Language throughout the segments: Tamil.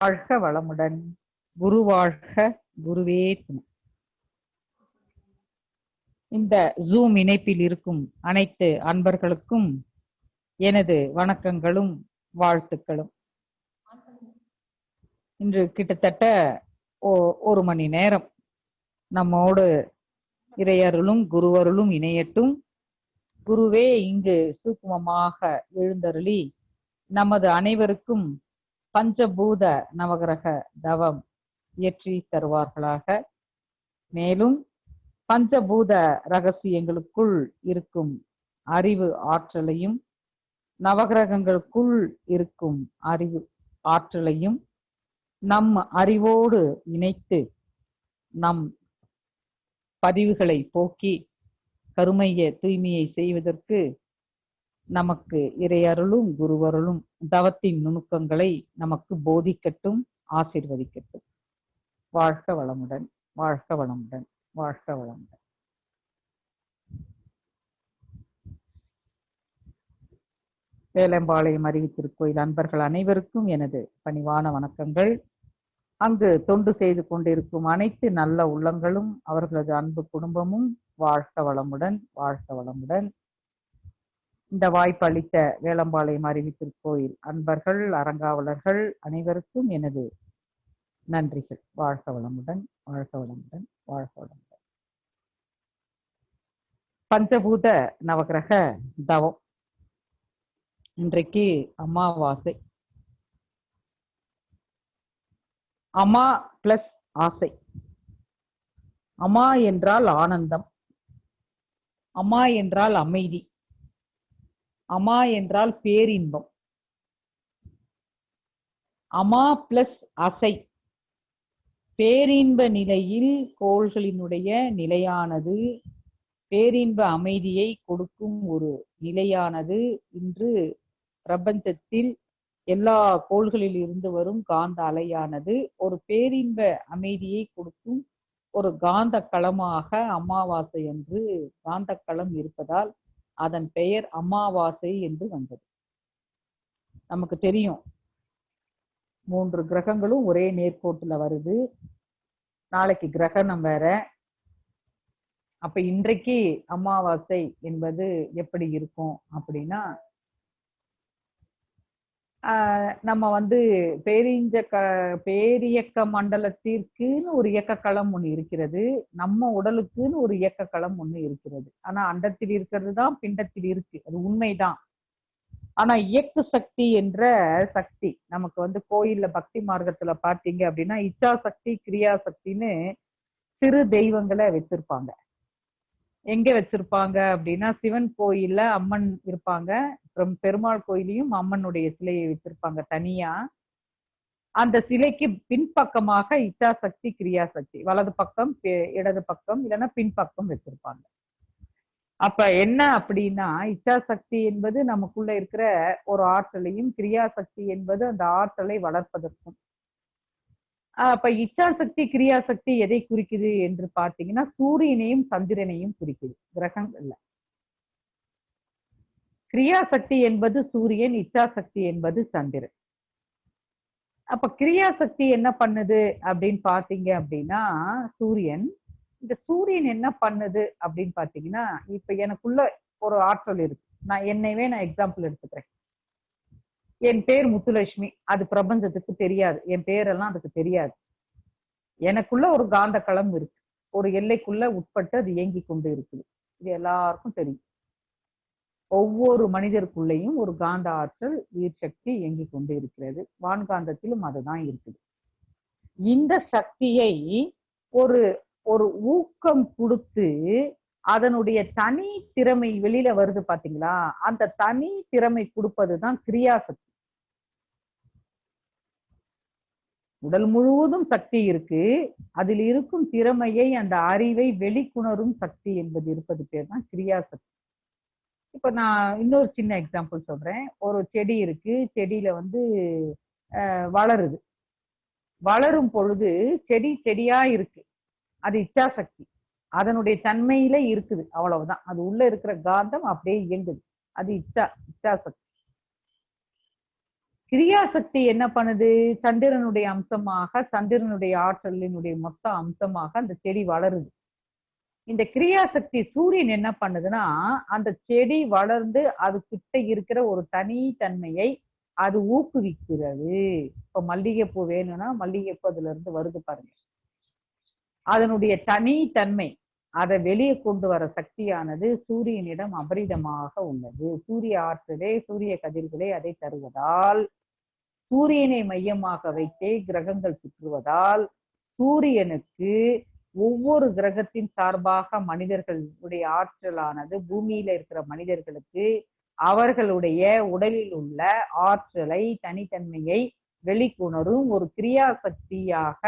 வாழ்க வளமுடன். குரு வாழ்க, குருவே துணை. இந்த ஜூம் இணைப்பில் இருக்கும் அனைத்து அன்பர்களுக்கும் எனது வணக்கங்களும் வாழ்த்துக்களும். இன்று கிட்டத்தட்ட ஒரு மணி நேரம் நம்மோடு இறையருளும் குருவருளும் இணையட்டும். குருவே இங்கு சூக்குமமாக எழுந்தருளி நமது அனைவருக்கும் பஞ்சபூத நவகிரக தவம் இயற்றி தருவார்களாக. மேலும் பஞ்சபூத ரகசியங்களுக்குள் இருக்கும் அறிவு ஆற்றலையும் நவகிரகங்களுக்குள் இருக்கும் அறிவு ஆற்றலையும் நம் அறிவோடு இணைத்து நம் பதிவுகளை போக்கி கருமைய தூய்மையை செய்வதற்கு நமக்கு இறையருளும் குருவருளும் தவத்தின் நுணுக்கங்களை நமக்கு போதிக்கட்டும், ஆசீர்வதிக்கட்டும். வாழ்க வளமுடன், வாழ்க வளமுடன், வாழ்க வளமுடன். வேலம்பாளையம் அறிவித்திருக்கோயில் அன்பர்கள் அனைவருக்கும் எனது பணிவான வணக்கங்கள். அங்கு தொண்டு செய்து கொண்டிருக்கும் அனைத்து நல்ல உள்ளங்களும் அவர்களது அன்பு குடும்பமும் வாழ்க வளமுடன், வாழ்க வளமுடன். இந்த வாய்ப்பு அளித்த வேலம்பாளையம் அறிவித்திருக்கோயில் அன்பர்கள் அறங்காவலர்கள் அனைவருக்கும் எனது நன்றிகள். வாழ்க வளமுடன், வாழ்க வளமுடன், வாழ்க வளமுடன். பஞ்சபூத நவகிரக தவம். இன்றைக்கு அமாவாசை. அமா பிளஸ் ஆசை. அமா என்றால் ஆனந்தம், அமா என்றால் அமைதி, அமா என்றால் பேரின்பம். அமா பிளஸ் அசை, பேரின்ப நிலையில் கோள்களினுடைய நிலையானது, பேரின்ப அமைதியை கொடுக்கும் ஒரு நிலையானது இன்று பிரபஞ்சத்தில் எல்லா கோள்களில் இருந்து வரும் காந்த அலையானது ஒரு பேரின்ப அமைதியை கொடுக்கும் ஒரு காந்த களமாக அமாவாசை என்று காந்த களம் இருப்பதால் அதன் பெயர் அமாவாசை என்று வந்தது. நமக்கு தெரியும் 3 கிரகங்களும் ஒரே நேர்கோட்டுல வருது. நாளைக்கு கிரகணம் வேற. அப்ப இன்றைக்கு அமாவாசை என்பது எப்படி இருக்கும் அப்படின்னா, நம்ம பேரியக்க மண்டலத்திற்குன்னு ஒரு இயக்க களம் ஒண்ணு இருக்கிறது, நம்ம உடலுக்குன்னு ஒரு இயக்க களம் ஒண்ணு இருக்கிறது. ஆனா அண்டத்தில் இருக்கிறது தான் பிண்டத்தில் இருக்கு, அது உண்மைதான். ஆனா இயக்கு சக்தி என்ற சக்தி நமக்கு கோயில்ல பக்தி மார்க்கத்துல பாத்தீங்க அப்படின்னா இச்சா சக்தி கிரியா சக்தின்னு சிறு தெய்வங்களை வச்சிருப்பாங்க. எங்க வச்சிருப்பாங்க அப்படின்னா சிவன் கோயில்ல அம்மன் இருப்பாங்க, பெருமாள் கோயிலையும் அம்மனுடைய சிலையை வச்சிருப்பாங்க தனியா. அந்த சிலைக்கு பின்பக்கமாக இச்சா சக்தி கிரியா சக்தி வலது பக்கம் இடது பக்கம் இல்லைன்னா பின்பக்கம் வச்சிருப்பாங்க. அப்ப என்ன அப்படின்னா இச்சா சக்தி என்பது நமக்குள்ள இருக்கிற ஒரு ஆற்றலையும், கிரியா சக்தி என்பது அந்த ஆற்றலை வளர்ப்பதற்கும். அப்ப இச்சா சக்தி கிரியா சக்தி எதை குறிக்குது என்று பார்த்தீங்கன்னா சூரியனையும் சந்திரனையும் குறிக்குது கிரகங்கள்ல. கிரியா சக்தி என்பது சூரியன், இச்சா சக்தி என்பது சந்திரன். அப்ப கிரியா சக்தி என்ன பண்ணுது அப்படின்னு பாத்தீங்க அப்படின்னா சூரியன். இந்த சூரியன் என்ன பண்ணுது அப்படின்னு பாத்தீங்கன்னா, இப்ப எனக்குள்ள ஒரு ஆற்றல் இருக்கு. நான் எக்ஸாம்பிள் எடுத்துக்கிறேன். என் பேர் முத்துலட்சுமி, அது பிரபஞ்சத்துக்கு தெரியாது, என் பேரெல்லாம் அதுக்கு தெரியாது. எனக்குள்ள ஒரு காந்த களம் இருக்கு, ஒரு எல்லைக்குள்ள உட்பட்டு அது இயங்கி கொண்டு இருக்குது. இது எல்லாருக்கும் தெரியும். ஒவ்வொரு மனிதருக்குள்ளேயும் ஒரு காந்த ஆற்றல் உயிர் சக்தி இயங்கி கொண்டு இருக்கிறது. வான்காந்தத்திலும் அதுதான் இருக்குது. இந்த சக்தியை ஒரு ஒரு ஊக்கம் கொடுத்து அதனுடைய தனி திறமை வெளியில வருது பாத்தீங்களா, அந்த தனி திறமை கொடுப்பதுதான் கிரியா சக்தி. உடல் முழுவதும் சக்தி இருக்கு, அதில் இருக்கும் திறமையை அந்த அறிவை வெளிக்குணரும் சக்தி என்பது இருப்பது பேர் தான் கிரியா சக்தி. இப்ப நான் இன்னொரு சின்ன எக்ஸாம்பிள் சொல்றேன். ஒரு செடி இருக்கு, செடியில வளருது. வளரும் பொழுது செடி செடியா இருக்கு, அது இச்சா சக்தி, அதனுடைய தன்மையில இருக்குது, அவ்வளவுதான். அது உள்ள இருக்கிற காந்தம் அப்படியே இயங்குது, அது இச்சா சக்தி. கிரியாசக்தி என்ன பண்ணுது? சந்திரனுடைய அம்சமாக, சந்திரனுடைய ஆற்றலினுடைய மொத்த அம்சமாக அந்த செடி வளருது. இந்த கிரியாசக்தி சூரியன் என்ன பண்ணுதுன்னா, அந்த செடி வளர்ந்து அது கிட்ட இருக்கிற ஒரு தனித்தன்மையை அது ஊக்குவிக்கிறது. இப்ப மல்லிகைப்பூ வேணும்னா மல்லிகைப்பூ அதுல இருந்து வருது பாருங்க. அதனுடைய தனித்தன்மை அதை வெளியே கொண்டு வர சக்தியானது சூரியனிடம் அபரிதமாக உள்ளது. சூரிய ஆற்றலே, சூரிய கதிர்களே அதை தருவதால், சூரியனை மையமாக வைத்தே கிரகங்கள் சுற்றுவதால், சூரியனுக்கு ஒவ்வொரு கிரகத்தின் சார்பாக மனிதர்களுடைய ஆற்றலானது பூமியில இருக்கிற மனிதர்களுக்கு அவர்களுடைய உடலில் உள்ள ஆற்றலை, தனித்தன்மையை வெளிக்கொணரும் ஒரு கிரியா சக்தியாக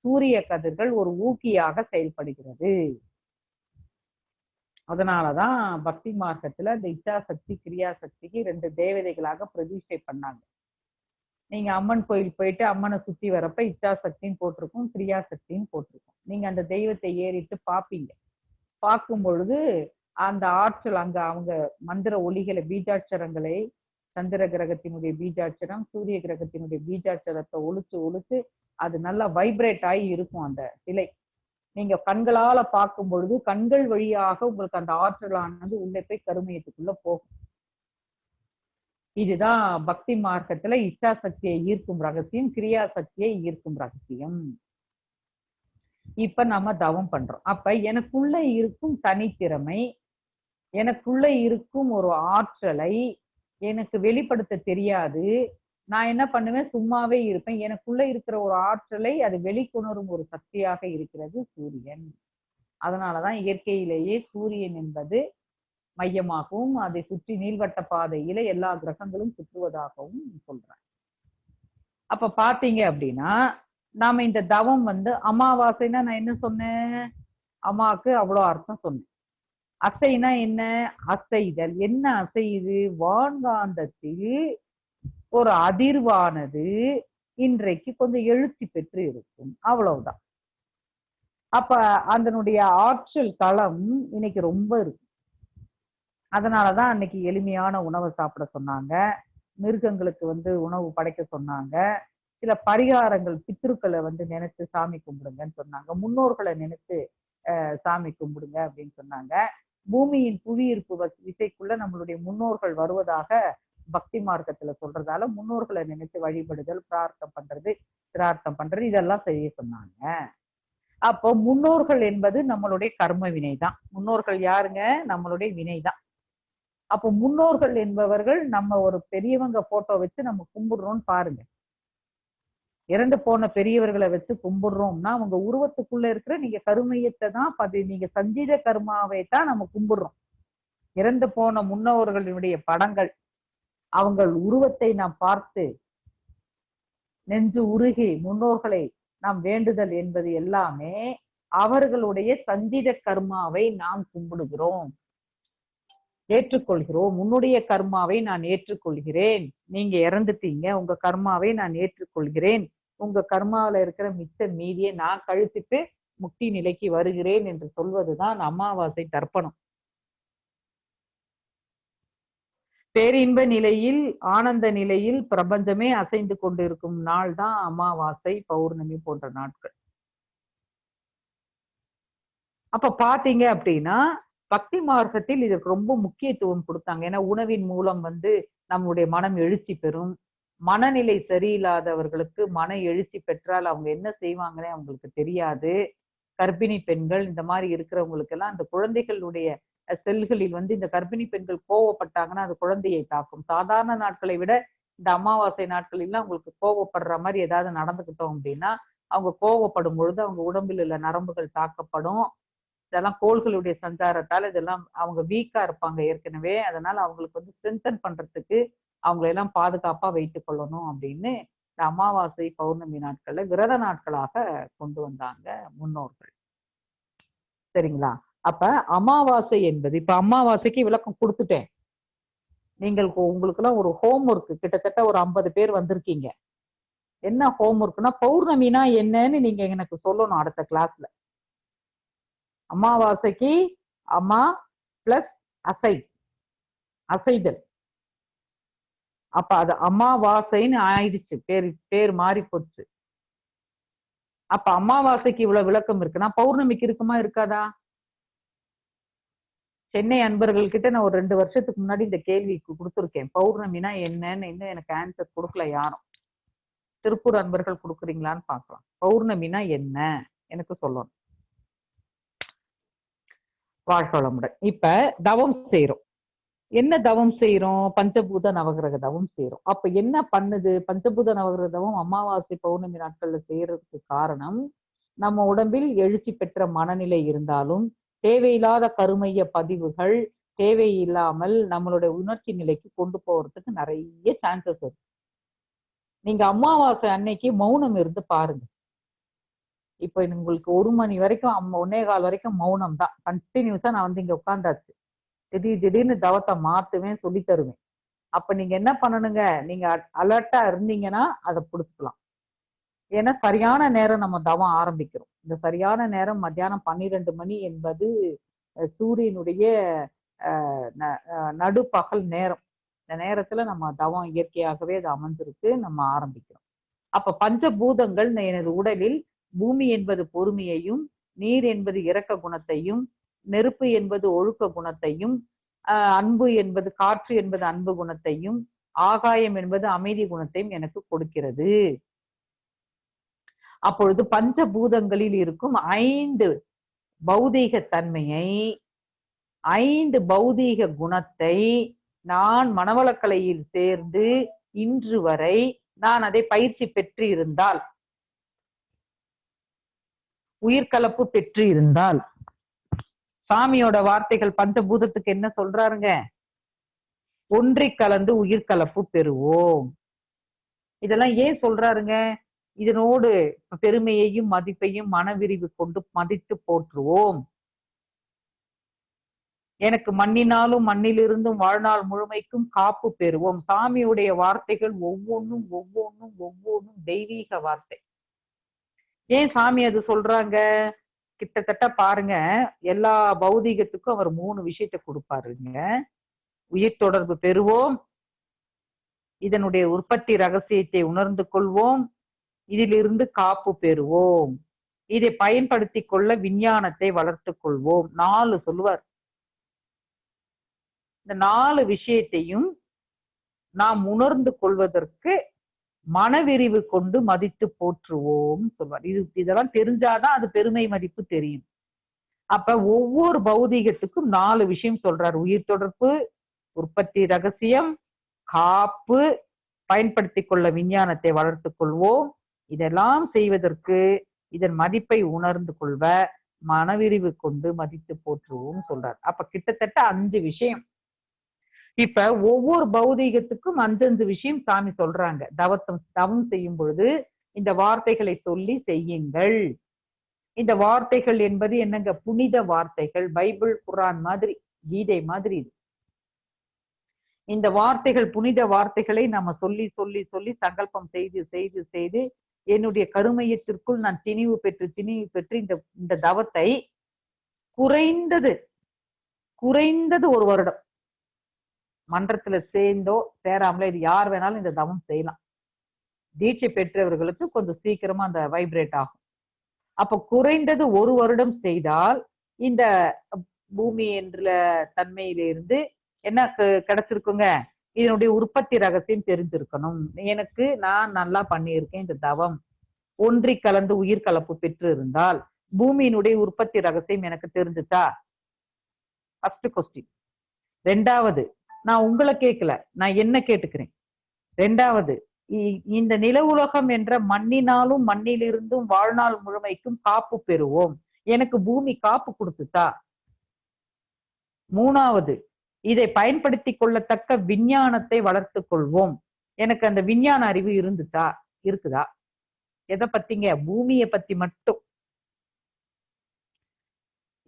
சூரிய கதிர்கள் ஒரு ஊக்கியாக செயல்படுகிறது. அதனாலதான் பக்தி மார்க்கத்துல இந்த இச்சாசக்தி கிரியாசக்திக்கு 2 தேவதைகளாக பிரதிஷ்டை பண்ணாங்க. நீங்க அம்மன் கோயில் போயிட்டு அம்மனை சுத்தி வரப்ப இச்சாசக்தின்னு போட்டிருக்கும், கிரியாசக்தின்னு போட்டிருக்கும். நீங்க அந்த தெய்வத்தை ஏறிட்டு பார்ப்பீங்க. பார்க்கும் பொழுது அந்த ஆற்றல் அங்க அவங்க மந்திர ஒலிகளை, பீஜாட்சரங்களை, சந்திர கிரகத்தினுடைய பீஜாட்சரம், சூரிய கிரகத்தினுடைய பீஜாட்சரத்தை ஒழிச்சு அது நல்லா வைப்ரேட் ஆகி இருக்கும் அந்த சிலை. நீங்க கண்களால பார்க்கும் பொழுது கண்கள் வழியாக உங்களுக்கு அந்த ஆற்றலானது உள்ளே போய் கருமையத்துக்குள்ள போகும். இதுதான் பக்தி மார்க்கத்துல இச்சா சக்தியை ஈர்க்கும் ரகசியம், கிரியா சக்தியை ஈர்க்கும் ரகசியம். இப்ப நம்ம தவம் பண்றோம். அப்ப எனக்குள்ள இருக்கும் தனித்திறமை, எனக்குள்ள இருக்கும் ஒரு ஆற்றலை எனக்கு வெளிப்படுத்த தெரியாது. நான் என்ன பண்ணுவேன்? சும்மாவே இருப்பேன். எனக்குள்ள இருக்கிற ஒரு ஆற்றலை அது வெளிக்கொணரும் ஒரு சக்தியாக இருக்கிறது சூரியன். அதனாலதான் இயற்கையிலேயே சூரியன் என்பது மையமாகவும் அதை சுற்றி நீள்வட்ட பாதையில எல்லா கிரகங்களும் சுற்றுவதாகவும் சொல்றேன். அப்ப பாத்தீங்க அப்படின்னா நாம இந்த தவம் அமாவாசைன்னா நான் என்ன சொன்னேன்? அம்மாவுக்கு அவ்வளவு அர்த்தம் சொன்னேன். அசைனா என்ன? அசைதல். என்ன அசையுது? வான்காந்தத்தில் ஒரு அதிர்வானது இன்றைக்கு கொஞ்சம் எழுச்சி பெற்று இருக்கும், அவ்வளவுதான். அப்ப அதனுடைய ஆற்றல் களம் இன்னைக்கு ரொம்ப இருக்கு. அதனாலதான் அன்னைக்கு எளிமையான உணவை சாப்பிட சொன்னாங்க, மிருகங்களுக்கு உணவு படைக்க சொன்னாங்க, சில பரிகாரங்கள் பித்ருக்களை நினைச்சு சாமி கும்பிடுங்கன்னு சொன்னாங்க, முன்னோர்களை நினைச்சு சாமி கும்பிடுங்க அப்படின்னு சொன்னாங்க. பூமியின் புவியீர்ப்பு விசைக்குள்ள நம்மளுடைய முன்னோர்கள் வருவதாக பக்தி மார்க்கத்துல சொல்றதால முன்னோர்களை நினைச்சு வழிபடுதல், பிரார்த்தம் பண்றது இதெல்லாம் செய்ய சொன்னாங்க. அப்போ முன்னோர்கள் என்பது நம்மளுடைய கர்ம வினைதான். முன்னோர்கள் யாருங்க? நம்மளுடைய வினைதான். அப்போ முன்னோர்கள் என்பவர்கள் நம்ம ஒரு பெரியவங்க போட்டோ வச்சு நம்ம கும்பிடுறோம்னு பாருங்க. இறந்து போன பெரியவர்களை வச்சு கும்பிடுறோம்னா அவங்க உருவத்துக்குள்ள இருக்கிற நீங்க கருமையத்தை தான் நீங்க சஞ்சீத கர்மாவை தான் நம்ம கும்பிடுறோம். இறந்து போன முன்னோர்களுடைய படங்கள், அவங்கள் உருவத்தை நாம் பார்த்து நெஞ்சு உருகி முன்னோர்களை நாம் வேண்டுதல் என்பது எல்லாமே அவர்களுடைய சஞ்சீத கர்மாவை நாம் கும்பிடுகிறோம், ஏற்றுக்கொள்கிறோம். உன்னுடைய கர்மாவை நான் ஏற்றுக்கொள்கிறேன், நீங்க இறந்துட்டீங்க, உங்க கர்மாவை நான் ஏற்றுக்கொள்கிறேன், உங்க கர்மாவில இருக்கிற மிச்ச மீதியை நான் கழித்துட்டு முக்தி நிலைக்கு வருகிறேன் என்று சொல்வதுதான் அமாவாசை தர்ப்பணம். பேரின்ப நிலையில், ஆனந்த நிலையில் பிரபஞ்சமே அசைந்து கொண்டிருக்கும் நாள் தான் அமாவாசை, பௌர்ணமி போன்ற நாட்கள். அப்ப பாத்தீங்க அப்படின்னா பக்தி மார்க்கத்தில் இதுக்கு ரொம்ப முக்கியத்துவம் கொடுத்தாங்க. ஏன்னா உணவின் மூலம் நம்முடைய மனம் எழுச்சி பெறும். மனநிலை சரியில்லாதவர்களுக்கு மன எழுச்சி பெற்றால் அவங்க என்ன செய்வாங்கன்னே அவங்களுக்கு தெரியாது. கர்ப்பிணி பெண்கள் இந்த மாதிரி இருக்கிறவங்களுக்கு எல்லாம் அந்த குழந்தைகளுடைய செல்களில் இந்த கர்ப்பிணி பெண்கள் கோவப்பட்டாங்கன்னா அது குழந்தையை தாக்கும். சாதாரண நாட்களை விட இந்த அமாவாசை நாட்களில் அவங்களுக்கு கோவப்படுற மாதிரி ஏதாவது நடந்துக்கிட்டோம் அப்படின்னா அவங்க கோவப்படும் பொழுது அவங்க உடம்பில் உள்ள நரம்புகள் தாக்கப்படும். இதெல்லாம் கோள்களுடைய சஞ்சாரத்தால் இதெல்லாம் அவங்க வீக்கா இருப்பாங்க ஏற்கனவே. அதனால அவங்களுக்கு ஸ்ட்ரென்தன் பண்றதுக்கு அவங்களை எல்லாம் பாதுகாப்பா வைத்துக் கொள்ளணும் அப்படின்னு இந்த அமாவாசை பௌர்ணமி நாட்கள்ல விரத நாட்களாக கொண்டு வந்தாங்க முன்னோர்கள். சரிங்களா? அப்ப அமாவாசை என்பது, இப்ப அமாவாசைக்கு விளக்கம் கொடுத்துட்டேன். உங்களுக்கு எல்லாம் ஒரு ஹோம் ஒர்க், கிட்டத்தட்ட ஒரு 50 பேர் வந்திருக்கீங்க. என்ன ஹோம் ஒர்க்னா பௌர்ணமினா என்னன்னு நீங்க எனக்கு சொல்லணும் அடுத்த கிளாஸ்ல. அமாவாசைக்கு அம்மா பிளஸ் அசைதல். அப்ப அது அமாவாசைன்னு ஆயிடுச்சு, பேர் மாறி போச்சு. அப்ப அமாவாசைக்கு இவ்வளவு விளக்கம் இருக்குன்னா பௌர்ணமிக்கு இருக்குமா இருக்காதா? சென்னை அன்பர்கள் கிட்ட நான் ஒரு 2 வருஷத்துக்கு முன்னாடி இந்த கேள்விக்கு கொடுத்துருக்கேன். பௌர்ணமினா என்னன்னு இன்னும் எனக்கு ஆன்சர் கொடுக்கல யாரும். திருப்பூர் அன்பர்கள் கொடுக்குறீங்களான்னு பார்க்கலாம். பௌர்ணமினா என்ன எனக்கு சொல்லணும். வாழ்க வளமுடன். இப்ப தவம் செய்யறோம். என்ன தவம் செய்யறோம்? பஞ்சபூத நவகிரக தவம் செய்யறோம். அப்ப என்ன பண்ணுது பஞ்சபூத நவகிரக தவம்? அமாவாசை பௌர்ணமி நாட்கள்ல செய்யறதுக்கு காரணம், நம்ம உடம்பில் எழுச்சி பெற்ற மனநிலை இருந்தாலும் தேவையில்லாத கருமைய பதிவுகள் தேவையில்லாமல் நம்மளுடைய உணர்ச்சி நிலைக்கு கொண்டு போறதுக்கு நிறைய சான்சஸ் இருக்கு. நீங்க அமாவாசை அன்னைக்கு மௌனம் இருந்து பாருங்க. இப்ப உங்களுக்கு 1 மணி வரைக்கும் 1:15 வரைக்கும் மௌனம் தான். கண்டினியூஸா நான் வந்து இங்க உட்கார்ந்தாச்சு. திடீர்னு தவத்தை மாத்துவேன், சொல்லி தருவேன். அப்ப நீங்க என்ன பண்ணணுங்க? நீங்க அலர்ட்டா இருந்தீங்கன்னா அதை புடிச்சுக்கலாம். ஏன்னா சரியான நேரம் நம்ம தவம் ஆரம்பிக்கிறோம். இந்த சரியான நேரம் மத்தியானம் 12 மணி என்பது சூரியனுடைய நடுப்பகல் நேரம். இந்த நேரத்துல நம்ம தவம் இயற்கையாகவே அது அமைஞ்சிருக்கு, நம்ம ஆரம்பிக்கிறோம். அப்ப பஞ்சபூதங்கள் எனது உடலில் பூமி என்பது பொறுமையையும், நீர் என்பது இரக்க குணத்தையும், நெருப்பு என்பது ஒழுக்க குணத்தையும், அன்பு என்பது காற்று என்பது அன்பு குணத்தையும், ஆகாயம் என்பது அமைதி குணத்தையும் எனக்கு கொடுக்கிறது. அப்பொழுது பஞ்சபூதங்களில் இருக்கும் 5 பௌதீக தன்மையை, 5 பௌதீக குணத்தை நான் மனவளக்கலையில் சேர்ந்து இன்று வரை நான் அதை பயிற்சி பெற்று இருந்தால், உயிர்கலப்பு பெற்று இருந்தால், சாமியோட வார்த்தைகள் பஞ்சபூதத்துக்கு என்ன சொல்றாருங்க? ஒன்றி கலந்து உயிர்கலப்பு பெறுவோம். இதெல்லாம் ஏன் சொல்றாருங்க? இதனோடு பெருமையையும் மதிப்பையும் மனவிரிவு கொண்டு மதித்து போற்றுவோம். எனக்கு மண்ணினாலும் மண்ணிலிருந்தும் வாழ்நாள் முழுமைக்கும் காப்பு பெறுவோம். சாமியுடைய வார்த்தைகள் ஒவ்வொன்றும் தெய்வீக வார்த்தை. ஏன் சாமி அது சொல்றாங்க? கிட்டத்தட்ட பாருங்க, எல்லா பௌதீகத்துக்கும் அவர் 3 விஷயத்தை கொடுப்பாருங்க. உயிர் தொடர்பு பெறுவோம், இதனுடைய உற்பத்தி ரகசியத்தை உணர்ந்து கொள்வோம், இதிலிருந்து காப்பு பெறுவோம், இதை பயன்படுத்தி கொள்ள விஞ்ஞானத்தை வளர்த்து கொள்வோம். 4 சொல்லுவார். இந்த 4 விஷயத்தையும் நாம் உணர்ந்து கொள்வதற்கு மனவிரிவு கொண்டு மதித்து போற்றுவோம் சொல்வார். இதெல்லாம் தெரிஞ்சாதான் அது பெருமை மதிப்பு தெரியும். அப்ப ஒவ்வொரு பௌதீகத்துக்கும் 4 விஷயம் சொல்றாரு. உயிர் தொடர்பு, உற்பத்தி ரகசியம், காப்பு, பயன்படுத்தி கொள்ள விஞ்ஞானத்தை வளர்த்து கொள்வோம். இதெல்லாம் செய்வதற்கு இதன் மதிப்பை உணர்ந்து கொள்வ மனவிரிவு கொண்டு மதித்து போற்றுவோம் சொல்றாரு. அப்ப கிட்டத்தட்ட 5 விஷயம். இப்ப ஒவ்வொரு பௌதீகத்துக்கும் 5 விஷயம் சாமி சொல்றாங்க. தவம் செய்யும் பொழுது இந்த வார்த்தைகளை சொல்லி செய்யுங்கள். இந்த வார்த்தைகள் என்பது என்னங்க? புனித வார்த்தைகள். பைபிள், குரான் மாதிரி, கீதை மாதிரி. இந்த வார்த்தைகள், புனித வார்த்தைகளை நம்ம சொல்லி சொல்லி சொல்லி சங்கல்பம் செய்து செய்து செய்து என்னுடைய கருமையத்திற்குள் நான் திணிவு பெற்று இந்த தவத்தை குறைந்தது 1 வருடம் மன்றத்துல சேர்ந்தோ சேராமல, இது யார் வேணாலும் இந்த தவம் செய்யலாம். தீட்சை பெற்றவர்களுக்கு கொஞ்சம் சீக்கிரமா அந்த வைப்ரேட் ஆகும். அப்ப குறைந்தது 1 வருடம் செய்தால் இந்த பூமி என்ற தன்மையிலிருந்து என்ன கிடைச்சிருக்குங்க? இதனுடைய உற்பத்தி ரகசியம் தெரிஞ்சிருக்கணும். நான் நல்லா பண்ணியிருக்கேன் இந்த தவம், ஒன்றி கலந்து உயிர் கலப்பு பெற்று இருந்தால் பூமியினுடைய உற்பத்தி ரகசியம் எனக்கு தெரிஞ்சுட்டா? First question. 2வது, நான் உங்களை கேட்கல, நான் என்ன கேட்டுக்கிறேன். 2வது, இந்த நில உலகம் என்ற மண்ணினாலும் மண்ணிலிருந்தும் வாழ்நாள் முழுமைக்கும் காப்பு பெறுவோம். எனக்கு பூமி காப்பு கொடுத்துட்டா? 3வது, இதை பயன்படுத்தி கொள்ளத்தக்க விஞ்ஞானத்தை வளர்த்து கொள்வோம். எனக்கு அந்த விஞ்ஞான அறிவு இருக்குதா? எதை பத்திங்க? பூமியை பத்தி மட்டும்.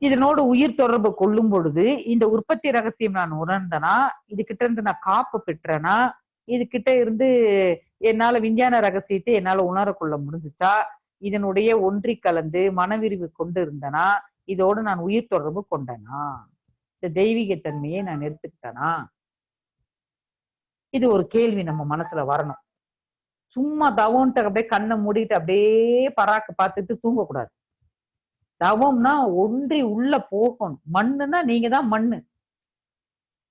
இதனோடு உயிர் தொடர்பு கொள்ளும் பொழுது இந்த உற்பத்தி ரகசியம் நான் உணர்ந்தனா, இது கிட்ட இருந்து நான் காப்பு பெற்றனா, இது கிட்ட இருந்து என்னால விஞ்ஞான ரகசியத்தை என்னால உணரக்கொள்ள முடிஞ்சுச்சா, இதனுடைய ஒன்றி கலந்து மனவிரிவு கொண்டு இருந்தனா, இதோடு நான் உயிர் தொடர்பு கொண்டனா, இந்த தெய்வீக தன்மையை நான் எடுத்துக்கிட்டனா? இது ஒரு கேள்வி நம்ம மனசுல வரணும். சும்மா தவம்ட்டு அப்படியே கண்ணை மூடிட்டு அப்படியே பராக்கு பார்த்துட்டு தூங்கக்கூடாது. தவம்னா ஒன்றி உள்ள போகணும். மண்ணுன்னா நீங்க தான் மண்ணு,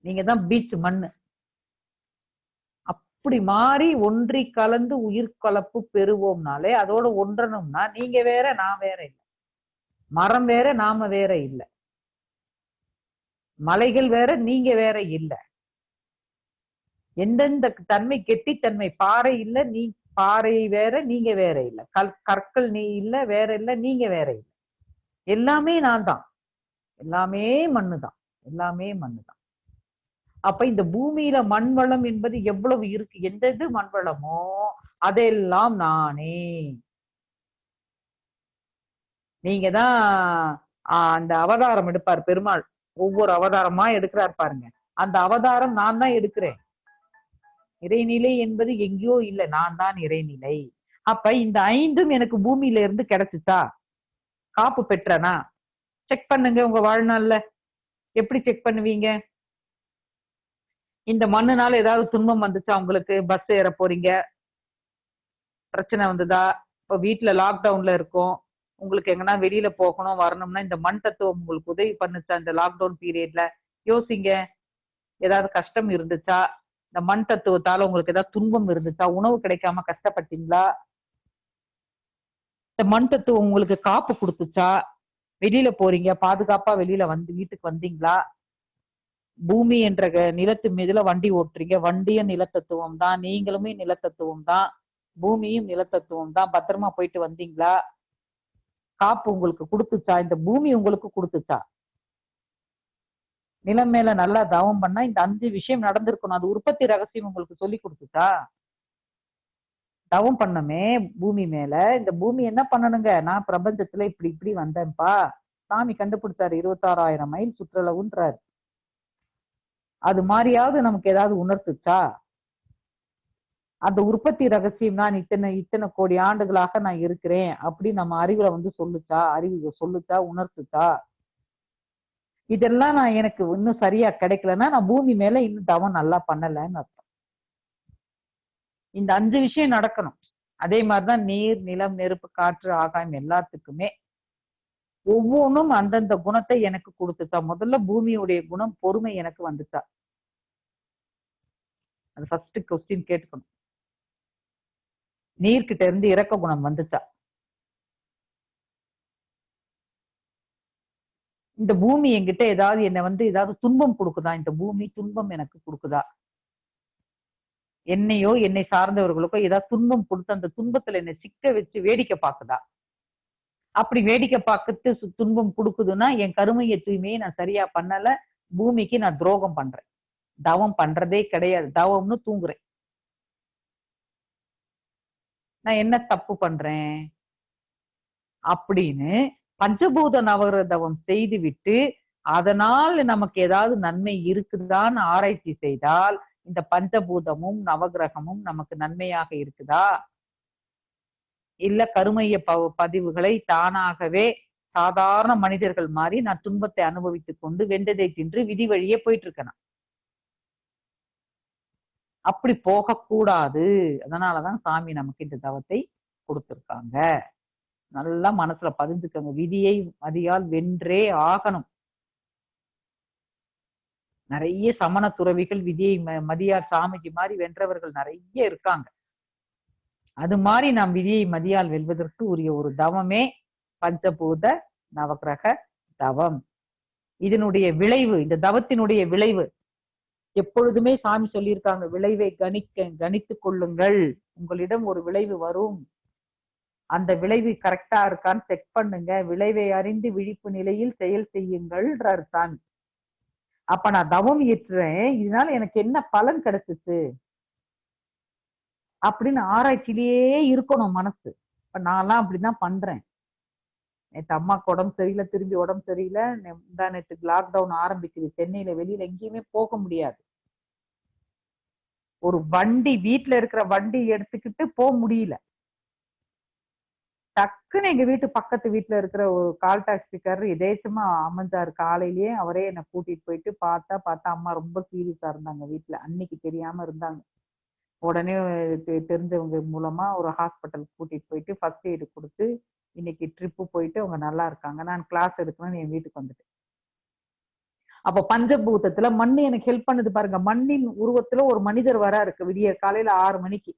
நீங்க தான் பீச் மண்ணு. அப்படி மாறி ஒன்றி கலந்து உயிர் கலப்பு பெறுவோம்னாலே அதோட ஒன்றணும்னா நீங்க வேற நான் வேற இல்லை, மரம் வேற நாம வேற இல்ல, மலைகள் வேற நீங்க வேற இல்ல. எந்தெந்த தன்மை கெட்டித்தன்மை பாறை இல்ல, நீ பாறை வேற நீங்க வேற இல்ல, கற்கள் நீ இல்ல வேற இல்ல, நீங்க வேற இல்ல. எல்லாமே நான் தான், எல்லாமே மண்ணுதான், எல்லாமே மண்ணுதான். அப்ப இந்த பூமியில மண் வளம் என்பது எவ்வளவு இருக்கு, எந்த இது மண் வளமோ அதெல்லாம் நானே. நீங்க தான் அந்த அவதாரம் எடுப்பார் பெருமாள், ஒவ்வொரு அவதாரமா எடுக்கிறார் பாருங்க. அந்த அவதாரம் நான் தான் எடுக்கிறேன். இறைநிலை என்பது எங்கேயோ இல்ல, நான் தான் இறைநிலை. அப்ப இந்த 5ம் எனக்கு பூமியில இருந்து கிடைச்சுச்சா, காப்பு பெற்றனா? செக் பண்ணுங்க உங்க வாழ்நாள்ல. எப்படி செக் பண்ணுவீங்க? இந்த மண்ணுனால ஏதாவது துன்பம் வந்துச்சா உங்களுக்கு? பஸ் ஏற போறீங்க, பிரச்சனை வந்ததா? இப்ப வீட்டுல லாக்டவுன்ல இருக்கும், உங்களுக்கு எங்கன்னா வெளியில போகணும் வரணும்னா இந்த மண் தத்துவம் உங்களுக்கு உதவி பண்ணுச்சா? இந்த லாக்டவுன் பீரியட்ல யோசிங்க. ஏதாவது கஷ்டம் இருந்துச்சா? இந்த மண் தத்துவத்தால உங்களுக்கு ஏதாவது துன்பம் இருந்துச்சா? உணவு கிடைக்காம கஷ்டப்பட்டீங்களா? இந்த மண் தத்துவம் உங்களுக்கு காப்பு கொடுத்துச்சா? வெளியில போறீங்க, பாதுகாப்பா வெளியில வந்து வீட்டுக்கு வந்தீங்களா? பூமி என்ற நிலத்து மீதுல வண்டி ஓட்டுறீங்க, வண்டியும் நிலத்தத்துவம் தான், நீங்களுமே நிலத்தத்துவம் தான், பூமியும் நிலத்தத்துவம் தான். பத்திரமா போயிட்டு வந்தீங்களா? காப்பு உங்களுக்கு கொடுத்துச்சா? இந்த பூமி உங்களுக்கு கொடுத்துச்சா? நிலம் மேல நல்லா தவம் பண்ணா இந்த 5 விஷயம் நடந்திருக்கணும். அது உற்பத்தி ரகசியம் உங்களுக்கு சொல்லி கொடுத்துச்சா? தவம் பண்ணமே பூமி மேல. இந்த பூமி என்ன பண்ணணுங்க, நான் பிரபஞ்சத்துல இப்படி இப்படி வந்தேன்ப்பா, சாமி கண்டுபிடிச்சாரு 26,000 மைல் சுற்றளவுன்றாரு. அது மாதிரியாவது நமக்கு ஏதாவது உணர்த்துச்சா? அந்த உற்பத்தி ரகசியம் தான் இத்தனை இத்தனை கோடி ஆண்டுகளாக நான் இருக்கிறேன் அப்படி நம்ம அறிவுல வந்து சொல்லுச்சா? அறிவு சொல்லுச்சா, உணர்த்துச்சா? இதெல்லாம் நான் எனக்கு இன்னும் சரியா கிடைக்கலன்னா நான் பூமி மேல இன்னும் தவம் நல்லா பண்ணலன்னு அர்த்தம். இந்த 5 விஷயம் நடக்கணும். அதே மாதிரிதான் நீர், நிலம், நெருப்பு, காற்று, ஆகாயம் எல்லாத்துக்குமே ஒவ்வொன்றும் அந்தந்த குணத்தை எனக்கு கொடுத்துச்சா? முதல்ல பூமியுடைய குணம் பொறுமை எனக்கு வந்துச்சா? அது ஃபர்ஸ்ட் கொஸ்டின் கேட்டுக்கணும். நீர்கிட்ட இருந்து இரக்க குணம் வந்துச்சா? இந்த பூமி என்கிட்ட ஏதாவது என்ன வந்து ஏதாவது துன்பம் கொடுக்குதா? இந்த பூமி துன்பம் எனக்கு கொடுக்குதா? என்னையோ என்னை சார்ந்தவர்களுக்கோ ஏதாவது துன்பம் கொடுத்து அந்த துன்பத்துல என்னை சிக்க வச்சு வேடிக்கை பார்க்குதா? அப்படி வேடிக்கை பார்க்கறது துன்பம் கொடுக்குதுன்னா என் கருமைய தூய்மையை நான் சரியா பண்ணல, பூமிக்கு நான் துரோகம் பண்றேன். தவம் பண்றதே கிடையாது, தவம்னு தூங்குறேன். நான் என்ன தப்பு பண்றேன் அப்படின்னு பஞ்சபூத நவரதவம் செய்து விட்டு அதனால் நமக்கு ஏதாவது நன்மை இருக்குதான்னு ஆராய்ச்சி செய்தால் இந்த பஞ்சபூதமும் நவகிரகமும் நமக்கு நன்மையாக இருக்குதா? இல்ல கருமைய பதிவுகளை தானாகவே சாதாரண மனிதர்கள் மாதிரி நான் துன்பத்தை அனுபவித்துக் கொண்டு வெண்டதை தின்று விதி வழியே போயிட்டு இருக்கேன். அப்படி போகக்கூடாது. அதனாலதான் சாமி நமக்கு இந்த தவத்தை கொடுத்திருக்காங்க. நல்லா மனசுல பதிஞ்சுக்கங்க. விதியை மதியால் வென்றே ஆகணும். நிறைய சமண துறவிகள் விதியை மதியால் சாமிஜி மாதிரி வென்றவர்கள் நிறைய இருக்காங்க. அது மாதிரி நாம் விதியை மதியால் வெல்வதற்கு உரிய ஒரு தவமே பஞ்சபூத நவகிரக தவம். இதனுடைய விளைவு, இந்த தவத்தினுடைய விளைவு எப்பொழுதுமே சாமி சொல்லியிருக்காங்க, விளைவை கணித்துக் கொள்ளுங்கள். உங்களிடம் ஒரு விளைவு வரும், அந்த விளைவு கரெக்டா இருக்கான்னு செக் பண்ணுங்க, விளைவை அறிந்து விழிப்பு நிலையில் செயல் செய்யுங்கள்ன்றார் சாமி. அப்ப நான் தவம் ஏற்றுறேன், இதனால எனக்கு என்ன பலன் கிடைச்சிச்சு அப்படின்னு ஆராய்ச்சியிலேயே இருக்கணும் மனசு. இப்ப நான்லாம் அப்படிதான் பண்றேன். நேற்று அம்மாக்கு உடம்பு சரியில்லை, திரும்பி உடம்பு சரியில்லை, நேற்றுக்கு லாக்டவுன் ஆரம்பிக்குது, சென்னையில வெளியில எங்கேயுமே போக முடியாது. ஒரு வண்டி, வீட்டுல இருக்கிற வண்டி எடுத்துக்கிட்டு போக முடியல. டக்குன்னு எங்க வீட்டு பக்கத்து வீட்டுல இருக்கிற ஒரு கால் டாக்ஸிக்காரர் எதேச்சமா அமைஞ்சாரு. காலையிலேயே அவரே என்னை கூட்டிட்டு போயிட்டு பார்த்தா அம்மா ரொம்ப சீரியஸா இருந்தாங்க வீட்டுல. அன்னைக்கு தெரியாம இருந்தாங்க. உடனே தெரிஞ்சவங்க மூலமா ஒரு ஹாஸ்பிட்டல் கூட்டிட்டு போயிட்டு ஃபர்ஸ்ட் எய்டு கொடுத்து இன்னைக்கு ட்ரிப்பு போயிட்டு அவங்க நல்லா இருக்காங்க. நான் கிளாஸ் எடுக்கணும்னு என் வீட்டுக்கு வந்துட்டேன். அப்ப பஞ்சபூதத்துல மண்ணு எனக்கு ஹெல்ப் பண்ணுது பாருங்க. மண்ணின் உருவத்துல ஒரு மனிதர் வரா இருக்கு. விடிய காலையில 6 மணிக்கு.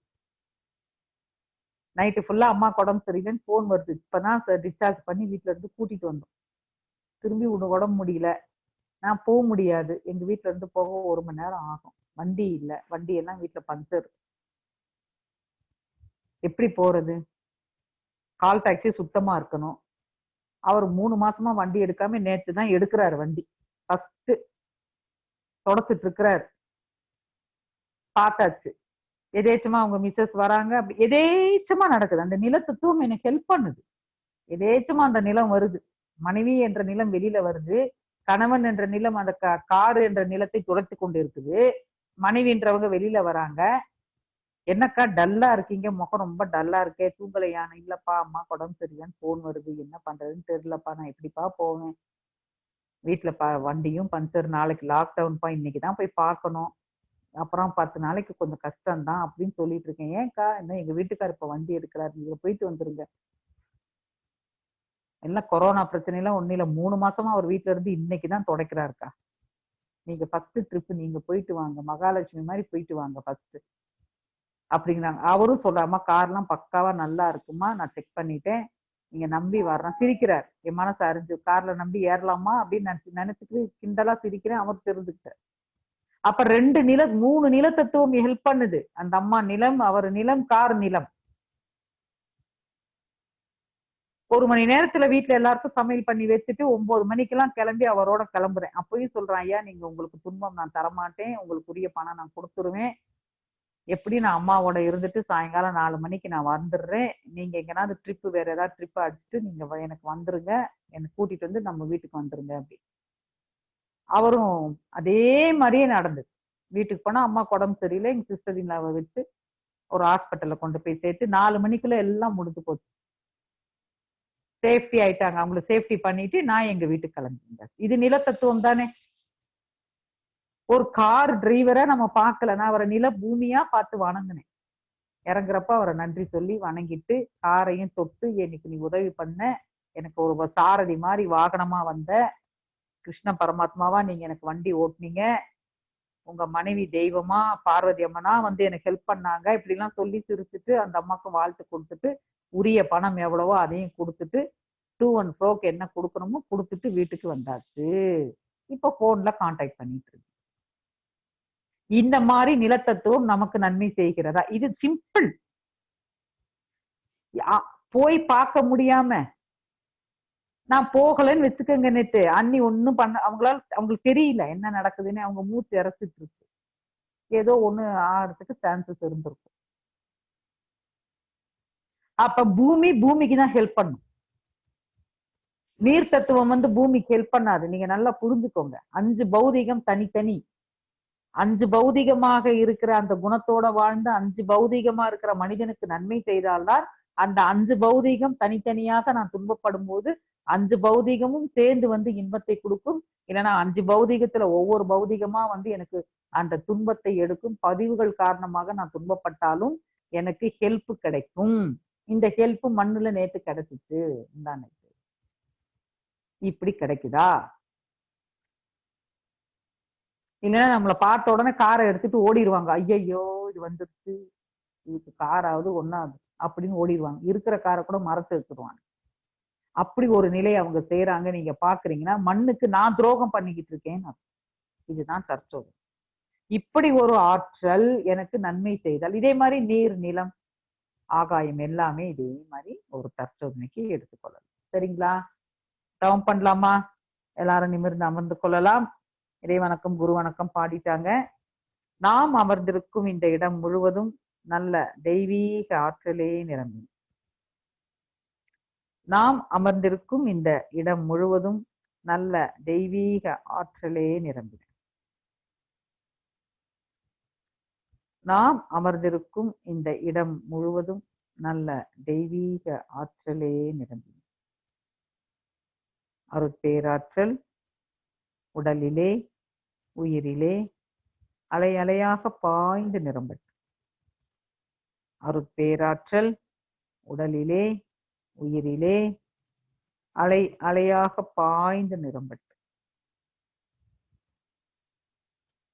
நைட்டு ஃபுல்லா அம்மா உடம்பு சரியில்லைன்னு போன் வருது. இப்பதான் டிஸ்சார்ஜ் பண்ணி வீட்டுல இருந்து கூட்டிட்டு வந்தோம். திரும்பி உடம்பு முடியல, நான் போக முடியாது. எங்க வீட்டுல இருந்து போக 1 மணி நேரம் ஆகும். வண்டி இல்ல, வண்டி எல்லாம் வீட்டுல பஞ்சர். எப்படி போறது? கால் டாக்ஸி சுத்தமா இருக்கணும். அவர் 3 மாசமா வண்டி எடுக்காம நேற்று தான் எடுக்கிறாரு வண்டி. ஃபர்ஸ்ட் தொடச்சிட்டு இருக்கிறாரு. பார்த்தாச்சு. எதேச்சமா அவங்க மிஸ்ஸஸ் வராங்க. அப்படி எதேச்சமா நடக்குது. அந்த நிலத்தத்துவம் எனக்கு ஹெல்ப் பண்ணுது. எதேச்சமா அந்த நிலம் வருது. மனைவி என்ற நிலம் வெளியில வருது. கணவன் என்ற நிலம் அந்த காரு என்ற நிலத்தை துடைத்து கொண்டு இருக்குது. மனைவின்றவங்க வெளியில வராங்க. என்னக்கா டல்லா இருக்கீங்க, முகம் ரொம்ப டல்லா இருக்கே, தூங்கலையான்னு. இல்லப்பா அம்மா உடம்பு சரியில்லைன்னு போன் வருது, என்ன பண்றதுன்னு தெரியலப்பா, நான் எப்படிப்பா போவேன், வீட்டுல வண்டியும் பஞ்சர், நாளைக்கு லாக்டவுன்பா, இன்னைக்குதான் போய் பார்க்கணும், அப்புறம் 10 நாளைக்கு கொஞ்சம் கஷ்டம்தான் அப்படின்னு சொல்லிட்டு இருக்கேன். ஏன்க்கா? இன்னும் எங்க வீட்டுக்கார் இப்ப வண்டி எடுக்கிறாரு, நீங்க போயிட்டு வந்துருங்க. எல்லாம் கொரோனா பிரச்சனை எல்லாம் ஒண்ணு இல்ல, 3 மாசமா அவர் வீட்டுல இருந்து இன்னைக்குதான் தொடக்கிறாருக்கா. நீங்க ஃபர்ஸ்ட் ட்ரிப் நீங்க போயிட்டு வாங்க, மகாலட்சுமி மாதிரி போயிட்டு வாங்க ஃபர்ஸ்ட் அப்படிங்கிறாங்க. அவரும் சொல்றாமா, கார்லாம் பக்காவா நல்லா இருக்குமா, நான் செக் பண்ணிட்டேன், நீங்க நம்பி வர்றேன். சிரிக்கிறார். என் மனசு அறிஞ்சு, கார்ல நம்பி ஏறலாமா அப்படின்னு நினைச்சுட்டு கிண்டலா சிரிக்கிறேன். அவர் தெரிஞ்சுக்கிட்டார். அப்ப 2 நிலம் 3 நில தத்துவம் ஹெல்ப் பண்ணுது. அந்த அம்மா நிலம், அவர் நிலம், கார் நிலம். 1 மணி நேரத்துல வீட்டுல எல்லாருக்கும் சமையல் பண்ணி வச்சுட்டு 9 மணிக்கெல்லாம் கிளம்பி அவரோட கிளம்புறேன். அப்பயும் சொல்றான், ஐயா நீங்க உங்களுக்கு துன்பம் நான் தரமாட்டேன், உங்களுக்கு உரிய பணம் நான் கொடுத்துருவேன், எப்படி நான் அம்மாவோட இருந்துட்டு சாயங்காலம் 4 மணிக்கு நான் வந்துடுறேன், நீங்க எங்கேனாவது ட்ரிப் வேற ஏதாவது ட்ரிப் அடிச்சுட்டு நீங்க எனக்கு வந்துருங்க, என்னை கூட்டிட்டு வந்து நம்ம வீட்டுக்கு வந்துருங்க அப்படி. அவரும் அதே மாதிரியே நடந்தது. வீட்டுக்கு போனா அம்மா உடம்பு சரியில்லை, எங்க சிஸ்டர் இல்லாவை வச்சு ஒரு ஹாஸ்பிட்டல்ல கொண்டு போய் சேர்த்து 4 மணிக்குள்ள எல்லாம் முடிஞ்சு போச்சு. சேஃப்டி ஆயிட்டாங்க. அவங்களை சேஃப்டி பண்ணிட்டு நான் எங்க வீட்டுக்கு கிளம்பிட்டேன். இது நிலத்தத்துவம் தானே. ஒரு கார் டிரைவரை நம்ம பார்க்கல, நான் அவரை நில பூமியா பார்த்து வணங்கினேன். இறங்குறப்ப அவரை நன்றி சொல்லி வணங்கிட்டு காரையும் தொட்டு, இன்னைக்கு நீ உதவி பண்ண, எனக்கு ஒரு சாரதி மாதிரி வாகனமா வந்த, கிருஷ்ண பரமாத்மாவா நீங்க எனக்கு வண்டி ஓட்டுனீங்க, உங்க மனைவி தெய்வமா பார்வதி அம்மனா வந்து எனக்கு ஹெல்ப் பண்ணாங்க, இப்படி எல்லாம் சொல்லி சிரிச்சுட்டு அந்த அம்மாக்கு வாழ்த்து கொடுத்துட்டு உரிய பணம் எவ்வளவோ அதையும் கொடுத்துட்டு டூ அண்ட் ஃப்ரோக்கு என்ன கொடுக்கணுமோ கொடுத்துட்டு வீட்டுக்கு வந்தாச்சு. இப்ப போன்ல கான்டாக்ட் பண்ணிட்டு இருக்கு. இந்த மாதிரி நிலத்தத்துவம் நமக்கு நன்மை செய்கிறதா? இது சிம்பிள். போய் பார்க்க முடியாம நான் போகலன்னு வச்சுக்கோங்க. நேத்து அண்ணி ஒண்ணும் பண்ண, அவங்களுக்கு தெரியல என்ன நடக்குதுன்னு. அவங்க மூச்சு இறச்சிட்டு இருக்கு. ஏதோ ஒண்ணு ஆகிறதுக்கு சான்சஸ் இருந்திருக்கும். அப்ப பூமிக்கு தான் ஹெல்ப் பண்ணும். நீர் தத்துவம் வந்து பூமிக்கு ஹெல்ப் பண்ணாது. நீங்க நல்லா புரிஞ்சுக்கோங்க. 5 பௌதிகம் தனித்தனி. 5 பௌதிகமாக இருக்கிற அந்த குணத்தோட வாழ்ந்து 5 பௌதிகமா இருக்கிற மனிதனுக்கு நன்மை செய்தால்தான் அந்த 5 பௌதிகம் தனித்தனியாக நான் துன்பப்படும் போது 5 பௌதிகமும் சேர்ந்து வந்து இன்பத்தை கொடுக்கும். இல்லைன்னா 5 பௌதிகத்துல ஒவ்வொரு பௌதிகமா வந்து எனக்கு அந்த துன்பத்தை எடுக்கும். பதிவுகள் காரணமாக நான் துன்பப்பட்டாலும் எனக்கு ஹெல்ப் கிடைக்கும். இந்த ஹெல்ப் மண்ணுல நேத்து கிடைச்சிச்சு, இப்படி கிடைக்குதா? இல்லைன்னா நம்மளை பார்த்த உடனே காரை எடுத்துட்டு ஓடிடுவாங்க. ஐயையோ இது வந்துருச்சு, இதுக்கு காராவது ஒன்னாவது அப்படின்னு ஓடிடுவாங்க. இருக்கிற காரை கூட மறைச்சு வச்சிருவாங்க. அப்படி ஒரு நிலை அவங்க செய்யறாங்க. நீங்க பாக்குறீங்கன்னா மண்ணுக்கு நான் துரோகம் பண்ணிக்கிட்டு இருக்கேன். இதுதான் தற்சோதனை. இப்படி ஒரு ஆற்றல் எனக்கு நன்மை செய்தால், இதே மாதிரி நீர், நிலம், ஆகாயம் எல்லாமே இதே மாதிரி ஒரு தற்சோதனைக்கு எடுத்துக்கொள்ளலாம். சரிங்களா? தவம் பண்ணலாமா? எல்லாரும் நிமிர்ந்து அமர்ந்து கொள்ளலாம். இறை வணக்கம், குரு வணக்கம் பாடிட்டாங்க. நாம் அமர்ந்திருக்கும் இந்த இடம் முழுவதும் நல்ல தெய்வீக ஆற்றலே நிரம்பி, நாம் அமர்ந்திருக்கும் இந்த இடம் முழுவதும் நல்ல தெய்வீக ஆற்றலே நிரம்பின. நாம் அமர்ந்திருக்கும் இந்த இடம் முழுவதும் நல்ல தெய்வீக ஆற்றலே நிரம்பி அருட்பேராற்றல் உடலிலே உயிரிலே அலை அலையாக பாய்ந்து நிரம்பட்டும். அருட்பேராற்றல் உடலிலே உயிரிலே அலை அலையாக பாய்ந்து நிரம்பட்டும்.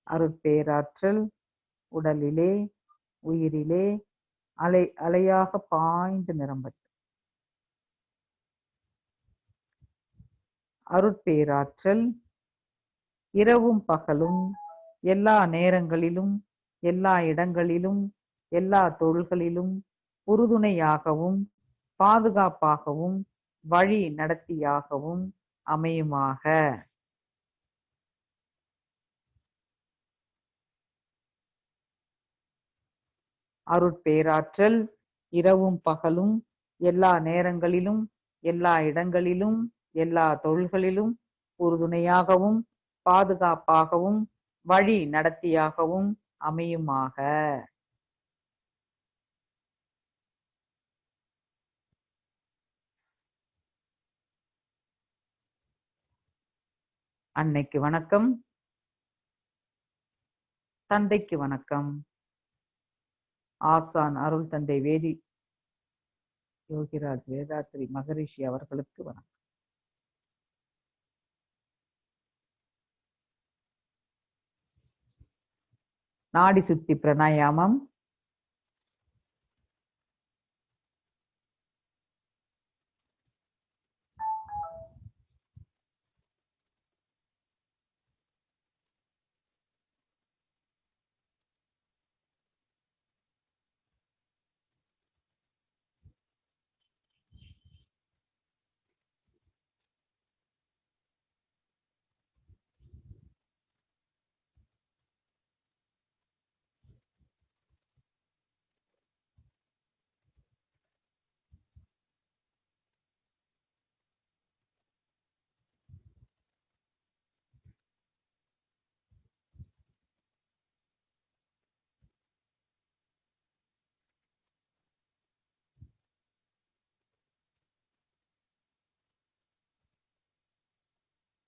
அருட்பேராற்றல் உடலிலே உயிரிலே அலை அலையாக பாய்ந்து நிரம்பட்டும். அருட்பேராற்றல் இரவும் பகலும் எல்லா நேரங்களிலும் எல்லா இடங்களிலும் எல்லா தொழில்களிலும் உறுதுணையாகவும் பாதுகாப்பாகவும் வழி நடத்தியாகவும் அமையுமாக. அருட்பேராற்றல் இரவும் பகலும் எல்லா நேரங்களிலும் எல்லா இடங்களிலும் எல்லா தொழில்களிலும் உறுதுணையாகவும் பாதுகாப்பாகவும் வழி நடத்தியாகவும் அமையுமாக. அன்னைக்கு வணக்கம், தந்தைக்கு வணக்கம், ஆசான் அருள் தந்தை வேதி யோகிராஜ் வேதாத்ரி மகரிஷி அவர்களுக்கு வணக்கம். நாடி சுத்தி பிராணாயாமம்.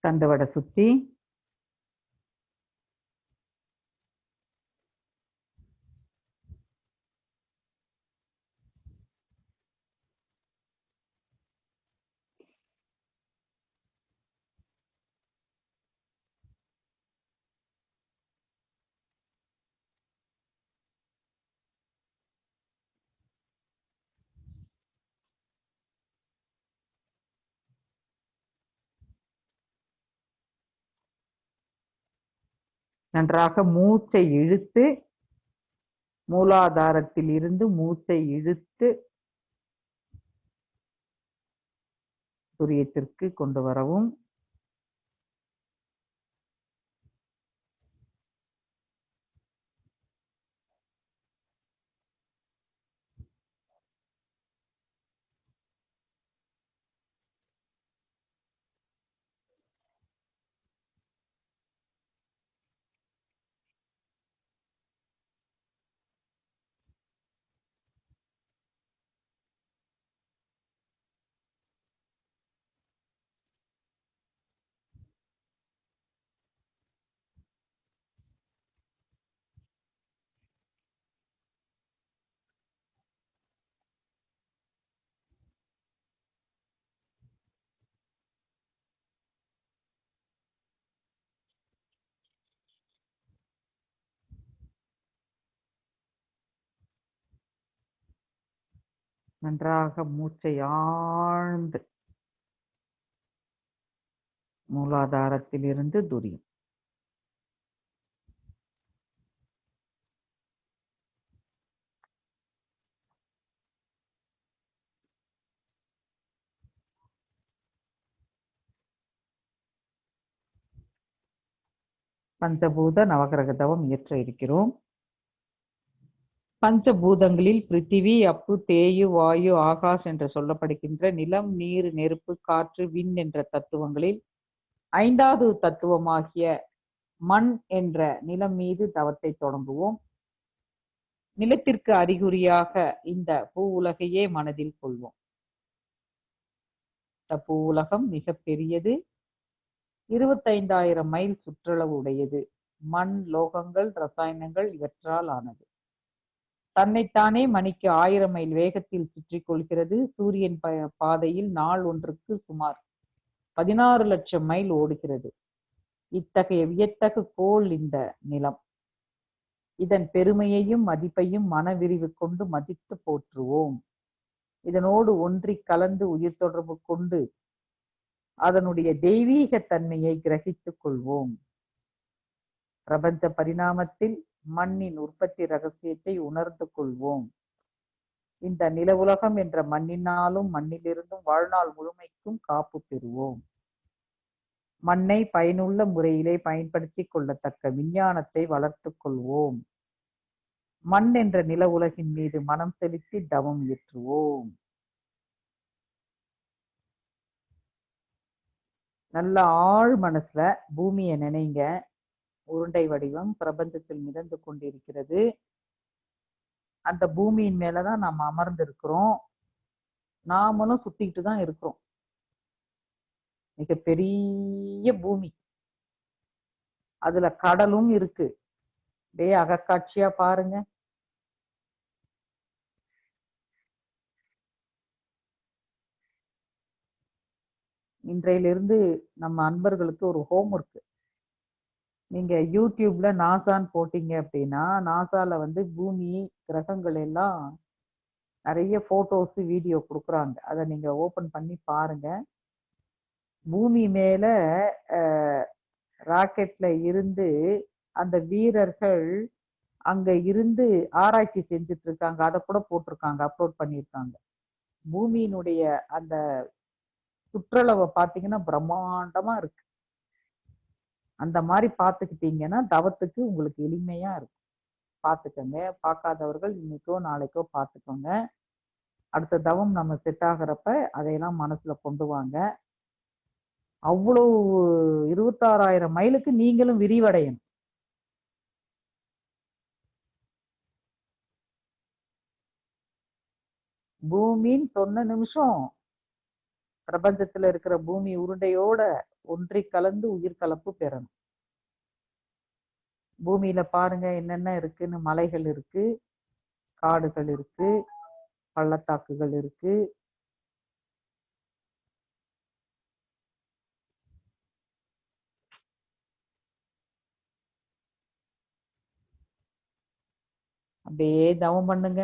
தண்டவட சுத்தி. நன்றாக மூச்சை இழுத்து மூலாதாரத்தில் இருந்து மூச்சை இழுத்து துரியத்திற்கு கொண்டு வரவும். நன்றாக மூச்சை ஆழ்ந்து மூலாதாரத்தில் இருந்து துரியம். பஞ்சபூத நவகிரக தவம் இயற்ற இருக்கிறோம். பஞ்சபூதங்களில் பிருத்திவி, அப்பு, தேயு, வாயு, ஆகாஷ் என்று சொல்லப்படுகின்ற நிலம், நீர், நெருப்பு, காற்று, விண் என்ற தத்துவங்களில் 5வது தத்துவமாகிய மண் என்ற நிலம் மீது தவத்தை தொடங்குவோம். நிலத்திற்கு அறிகுறியாக இந்த பூ உலகையே மனதில் கொள்வோம். இந்த பூ உலகம் மிக பெரியது. 25,000 மைல் சுற்றளவு உடையது. மண், லோகங்கள், ரசாயனங்கள் இவற்றால் ஆனது. தன்னைத்தானே மணிக்கு 1000 மைல் வேகத்தில் சுற்றி கொள்கிறது. சூரியன் பாதையில் நாள் ஒன்றுக்கு சுமார் 16 லட்சம் மைல் ஓடுகிறது. இத்தகைய வியத்தகு கோள் இந்த நிலம். இதன் பெருமையையும் மதிப்பையும் மனவிரிவு கொண்டு மதித்து போற்றுவோம். இதனோடு ஒன்றி கலந்து உயிர் தொடர்பு கொண்டு அதனுடைய தெய்வீக தன்மையை கிரகித்துக் கொள்வோம். பிரபஞ்ச பரிணாமத்தில் மண்ணின் உற்பத்தி ரகசியத்தை உணர்ந்து கொள்வோம். இந்த நில உலகம் என்ற மண்ணினாலும் மண்ணிலிருந்தும் வாழ்நாள் முழுமைக்கும் காப்பு பெறுவோம். மண்ணை பயனுள்ள முறையிலே பயன்படுத்திக் கொள்ளத்தக்க விஞ்ஞானத்தை வளர்த்துக் கொள்வோம். மண் என்ற நில உலகின் மீது மனம் செலுத்தி தவம் இயற்றுவோம். நல்ல ஆழ் மனசுல பூமியை நினைங்க. உருண்டை வடிவம் பிரபஞ்சத்தில் மிதந்து கொண்டிருக்கிறது. அந்த பூமியின் மேலதான் நாம் அமர்ந்து இருக்கிறோம். நாமளும் சுத்திக்கிட்டு தான் இருக்கிறோம். மிக பெரிய பூமி. அதுல கடலும் இருக்கு. அப்படியே அகக்காட்சியா பாருங்க. இன்றையிலிருந்து நம்ம அன்பர்களுக்கு ஒரு ஹோம்ஒர்க். நீங்க யூடியூப்ல நாசான்னு போட்டீங்க அப்படின்னா நாசால பூமி கிரகங்கள் எல்லாம் நிறைய போட்டோஸ் வீடியோ கொடுக்குறாங்க. அதை நீங்க ஓபன் பண்ணி பாருங்க. பூமி மேல ராக்கெட்ல இருந்து அந்த வீரர்கள் அங்க இருந்து ஆராய்ச்சி செஞ்சுட்டு இருக்காங்க. அதை கூட போட்டிருக்காங்க, அப்லோட் பண்ணியிருக்காங்க. பூமியினுடைய அந்த சுற்றளவை பார்த்தீங்கன்னா பிரம்மாண்டமா இருக்கு. அந்த மாதிரி பார்த்துக்கிட்டீங்கன்னா தவத்துக்கு உங்களுக்கு எளிமையா இருக்கும். பார்த்துக்கோங்க. பார்க்காதவர்கள் இன்னைக்கோ நாளைக்கோ பார்த்துக்கோங்க. அடுத்த தவம் நம்ம செட் ஆகிறப்ப அதையெல்லாம் மனசுல கொண்டு வாங்க. அவ்வளவு 26,000 மைலுக்கு நீங்களும் விரிவடையணும். பூமின்னு சொன்ன நிமிஷம் பிரபஞ்சத்துல இருக்கிற பூமி உருண்டையோட ஒன்றி கலந்து உயிர் கலப்பு பெறணும். பூமியில பாருங்க என்னென்ன இருக்குன்னு. மலைகள் இருக்கு, காடுகள் இருக்கு, பள்ளத்தாக்குகள் இருக்கு. அப்படியே தவம் பண்ணுங்க.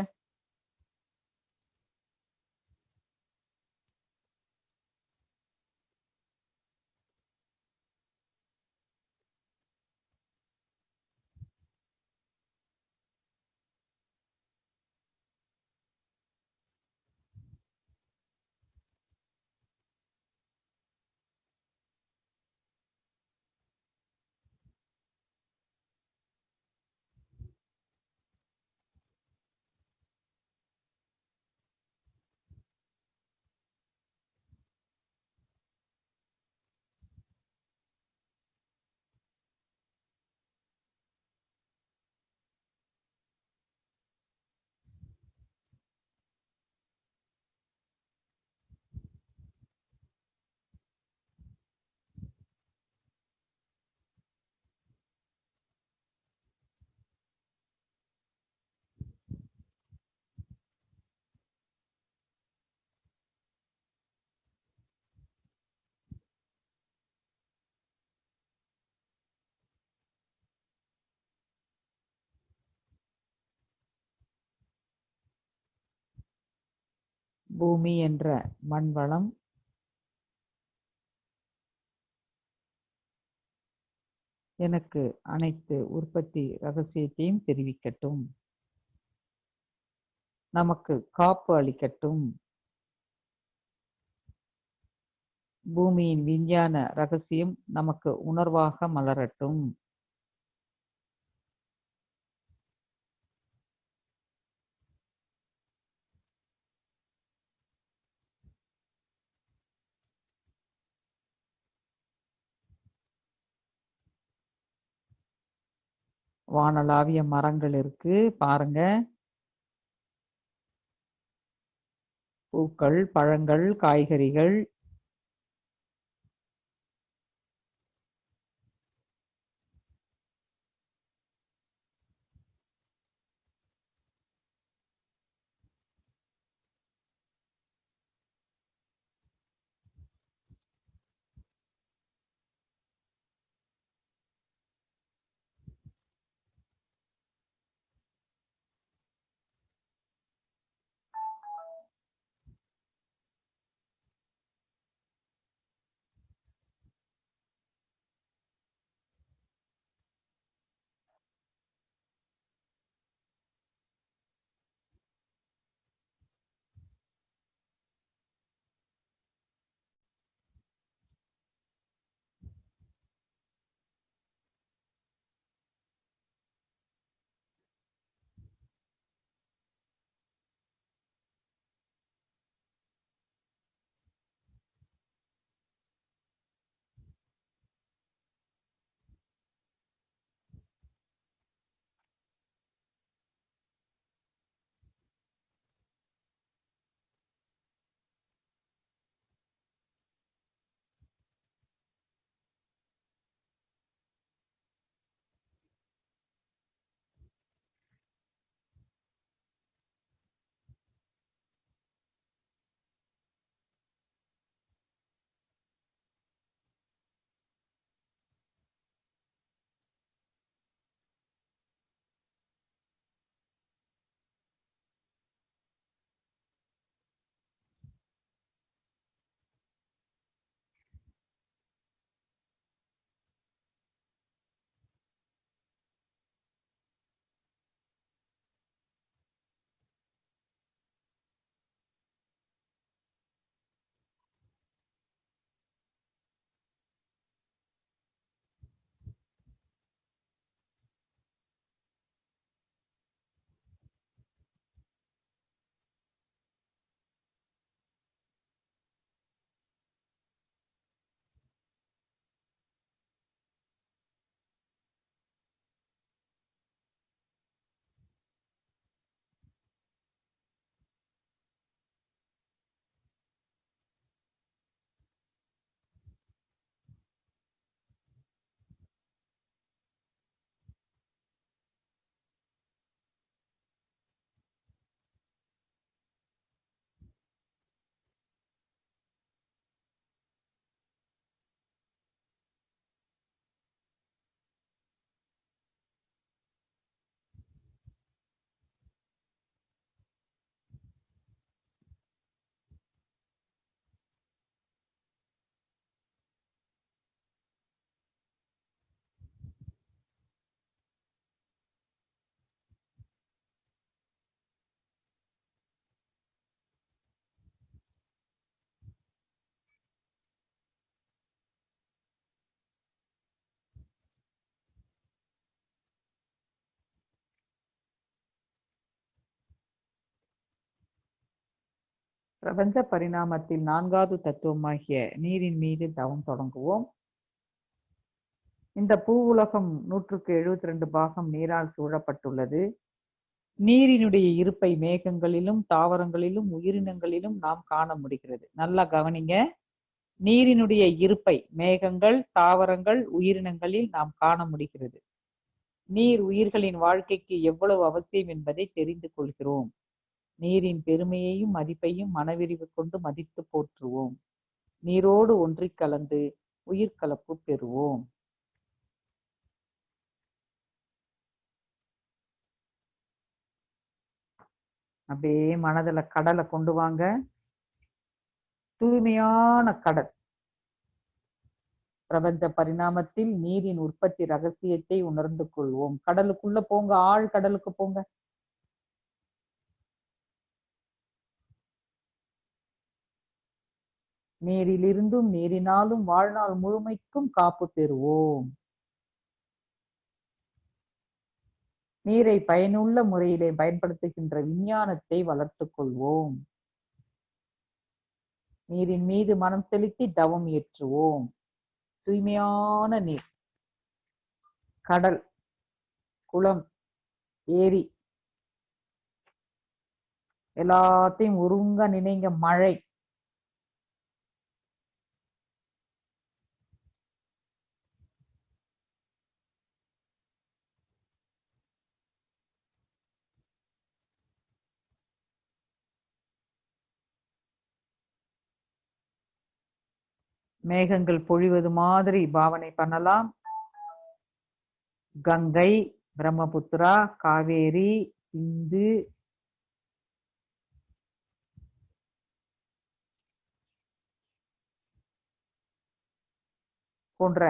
பூமி என்ற மண் வளம் எனக்கு அனைத்து உற்பத்தி ரகசியத்தையும் தெரிவிக்கட்டும். நமக்கு காப்பு அளிக்கட்டும். பூமியின் விஞ்ஞான ரகசியம் நமக்கு உணர்வாக மலரட்டும். வானளாவிய மரங்கள் இருக்கு பாருங்க. பூக்கள், பழங்கள், காய்கறிகள், பிரபஞ்ச பரிணாமத்தில் 4வது தத்துவமாகிய நீரின் மீது தவம் தொடங்குவோம். இந்த பூ உலகம் 172 பாகம் நீரால் சூழப்பட்டுள்ளது. நீரினுடைய இருப்பை மேகங்களிலும், தாவரங்களிலும், உயிரினங்களிலும் நாம் காண முடிகிறது. நல்லா கவனிங்க. நீரினுடைய இருப்பை மேகங்கள், தாவரங்கள், உயிரினங்களில் நாம் காண முடிகிறது. நீர் உயிர்களின் வாழ்க்கைக்கு எவ்வளவு அவசியம் என்பதை தெரிந்து கொள்கிறோம். நீரின் பெருமையையும் மதிப்பையும் மனவிரிவு கொண்டு மதித்து போற்றுவோம். நீரோடு ஒன்றிக் கலந்து உயிர்கலப்பு பெறுவோம். அப்படியே மனதுல கடலை கொண்டு வாங்க. தூய்மையான கடல். பிரபஞ்ச பரிணாமத்தில் நீரின் உற்பத்தி ரகசியத்தை உணர்ந்து கொள்வோம். கடலுக்குள்ள போங்க, ஆழ் கடலுக்கு போங்க. நீரிலிருந்தும் நீரினாலும் வாழ்நாள் முழுமைக்கும் காப்பு பெறுவோம். நீரை பயனுள்ள முறையிலே பயன்படுத்துகின்ற விஞ்ஞானத்தை வளர்த்துக் கொள்வோம். நீரின் மீது மனம் செலுத்தி தவம் ஏற்றுவோம். தூய்மையான நீர், கடல், குளம், ஏரி, எல்லாத்தையும் ஒருங்க நினைங்க. மழை. மேகங்கள் பொழிவது மாதிரி பாவனை பண்ணலாம். கங்கை, பிரம்மபுத்திரா, காவேரி, சிந்து, போன்ற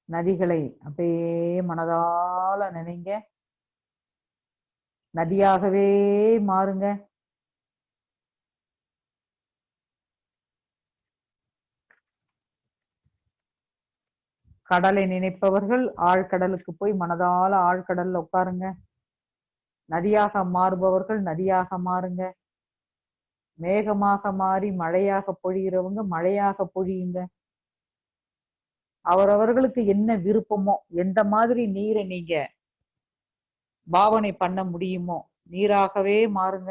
நதிகளை அப்படியே மனதால நினைங்க. நதியாகவே மாறுங்க. கடலை நினைப்பவர்கள் ஆழ்கடலுக்கு போய் மனதால ஆழ்கடல்ல உட்காருங்க. நதியாக மாறுபவர்கள் நதியாக மாறுங்க. மேகமாக மாறி மழையாக பொழிகிறவங்க மழையாக பொழியுங்க. அவரவர்களுக்கு என்ன விருப்பமோ, எந்த மாதிரி நீரை நீங்க பாவனை பண்ண முடியுமோ நீராகவே மாறுங்க.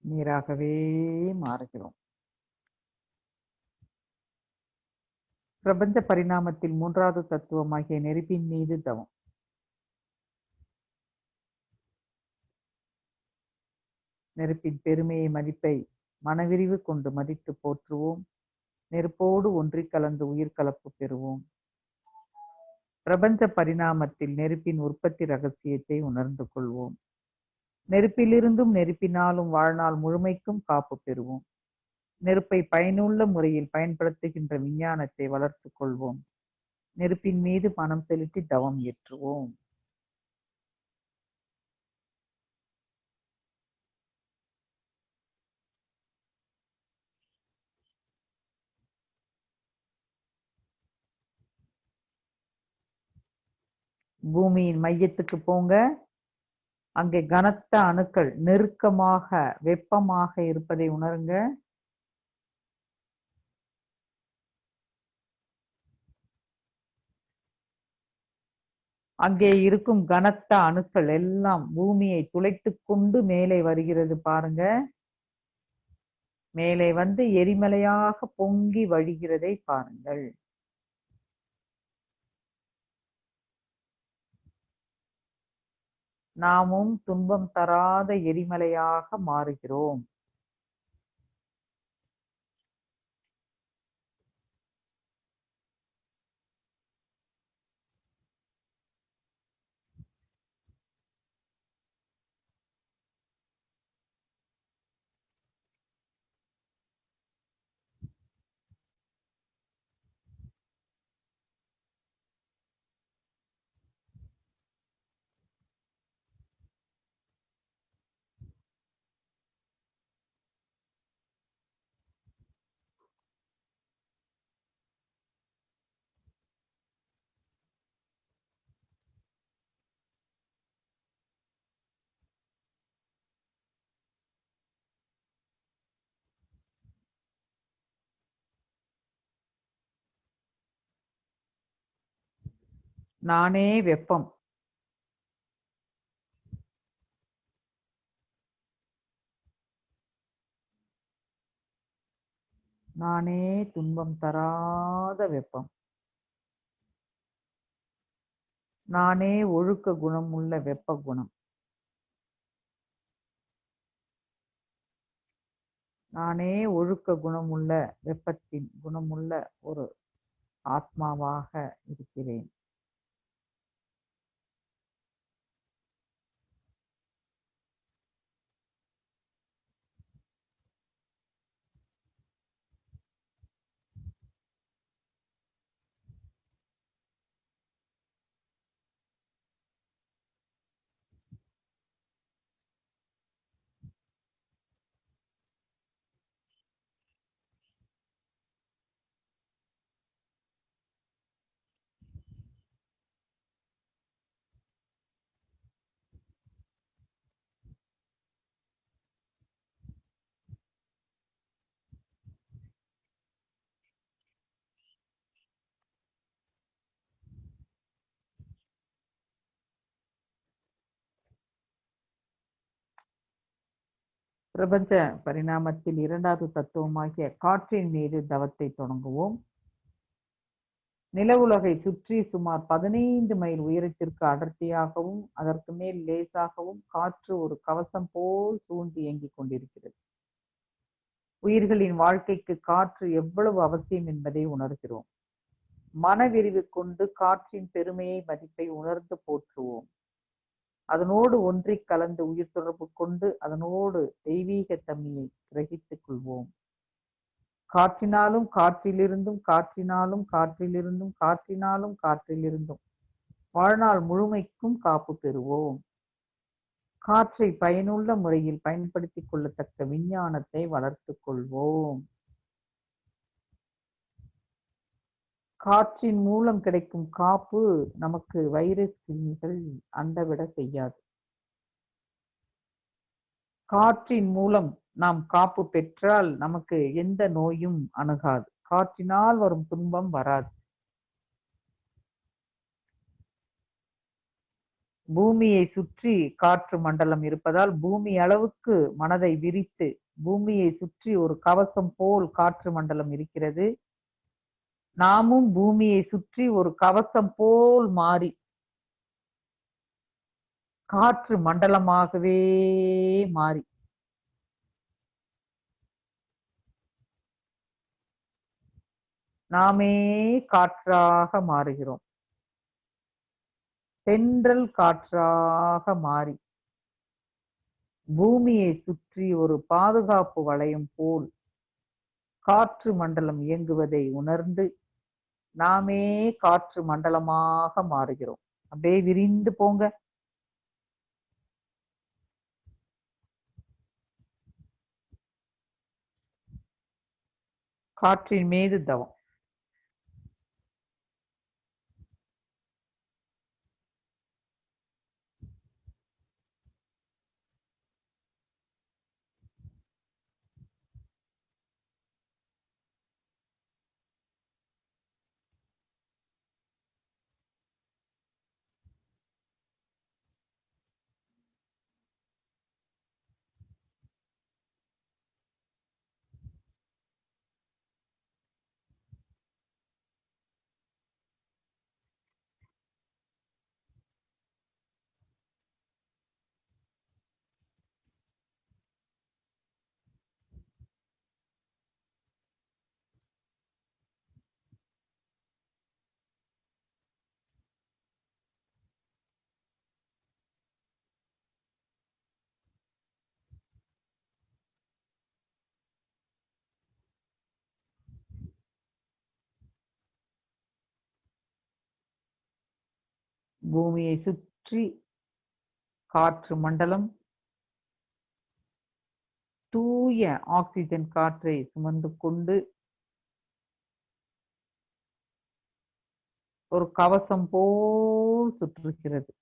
நீராகவே மாறுகிறோம். பிரபஞ்ச பரிணாமத்தில் மூன்றாவது தத்துவமாகிய நெருப்பின் மீது தவம். நெருப்பின் பெருமையை மதிப்பை மனவிரிவு கொண்டு மதித்து போற்றுவோம். நெருப்போடு ஒன்றிக் கலந்து உயிர் கலப்பு பெறுவோம். பிரபஞ்ச பரிணாமத்தில் நெருப்பின் உற்பத்தி ரகசியத்தை உணர்ந்து கொள்வோம். நெருப்பிலிருந்தும் நெருப்பினாலும் வாழ்நாள் முழுமைக்கும் காப்பு பெறுவோம். நெருப்பை பயனுள்ள முறையில் பயன்படுத்துகின்ற விஞ்ஞானத்தை வளர்த்துக் கொள்வோம். நெருப்பின் மீது மனம் செலுத்தி தவம் ஏற்றுவோம். பூமியின் மையத்துக்கு போங்க. அங்கே கனத்த அணுக்கள் நெருக்கமாக வெப்பமாக இருப்பதை உணருங்க. அங்கே இருக்கும் கனத்த அணுக்கள் எல்லாம் பூமியை துளைத்துக் கொண்டு மேலே வருகிறது பாருங்க. மேலே வந்து எரிமலையாக பொங்கி வழிகிறதை பாருங்கள். நாமும் துன்பம் தராத எரிமலையாக மாறுகிறோம். நானே வெப்பம். நானே துன்பம் தராத வெப்பம். நானே ஒழுக்க குணம் உள்ள வெப்ப குணம். நானே ஒழுக்க குணமுள்ள வெப்பத்தின் குணமுள்ள ஒரு ஆத்மாவாக இருக்கிறேன். பிரபஞ்ச பரிணாமத்தில் இரண்டாவது தத்துவமாகிய காற்றின் மீது தவத்தை தொடங்குவோம். நில உலகை சுற்றி சுமார் 15 மைல் உயரத்திற்கு அடர்த்தியாகவும் அதற்கு மேல் லேசாகவும் காற்று ஒரு கவசம் போல் சூழ்ந்து இயங்கிக் கொண்டிருக்கிறது. உயிர்களின் வாழ்க்கைக்கு காற்று எவ்வளவு அவசியம் என்பதை உணர்கிறோம். மனவிரிவு கொண்டு காற்றின் பெருமையை மதிப்பை உணர்ந்து போற்றுவோம். அதனோடு ஒன்றிக் கலந்து உயிர் தொடர்பு கொண்டு அதனோடு தெய்வீக தன்மையை கிரகித்துக் கொள்வோம். காற்றினாலும் காற்றிலிருந்தும் காற்றினாலும் காற்றிலிருந்தும் காற்றினாலும் காற்றிலிருந்தும் வாழ்நாள் முழுமைக்கும் காப்பு பெறுவோம். காற்றை பயனுள்ள முறையில் பயன்படுத்திக் கொள்ளத்தக்க விஞ்ஞானத்தை வளர்த்துக் கொள்வோம். காற்றின் மூலம் கிடைக்கும் காப்பு நமக்கு வைரஸ் கிருமிகள் அண்டவிட செய்யாது. காற்றின் மூலம் நாம் காப்பு பெற்றால் நமக்கு எந்த நோயும் அணுகாது. காற்றினால் வரும் துன்பம் வராது. பூமியை சுற்றி காற்று மண்டலம் இருப்பதால் பூமி அளவுக்கு மனதை விரித்து பூமியை சுற்றி ஒரு கவசம் போல் காற்று மண்டலம் இருக்கிறது. நாமும் பூமியை சுற்றி ஒரு கவசம் போல் மாறி காற்று மண்டலமாகவே மாறி நாமே காற்றாக மாறுகிறோம். தென்றல் காற்றாக மாறி பூமியை சுற்றி ஒரு பாதுகாப்பு வளையம் போல் காற்று மண்டலம் இயங்குவதை உணர்ந்து நாமே காற்று மண்டலமாக மாறுகிறோம். அப்படியே விரிந்து போங்க. காற்றின் மீது தவம். பூமியை சுற்றி காற்று மண்டலம் தூய ஆக்சிஜன் காற்றை சுமந்து கொண்டு ஒரு கவசம் போல் சுற்றுகிறது.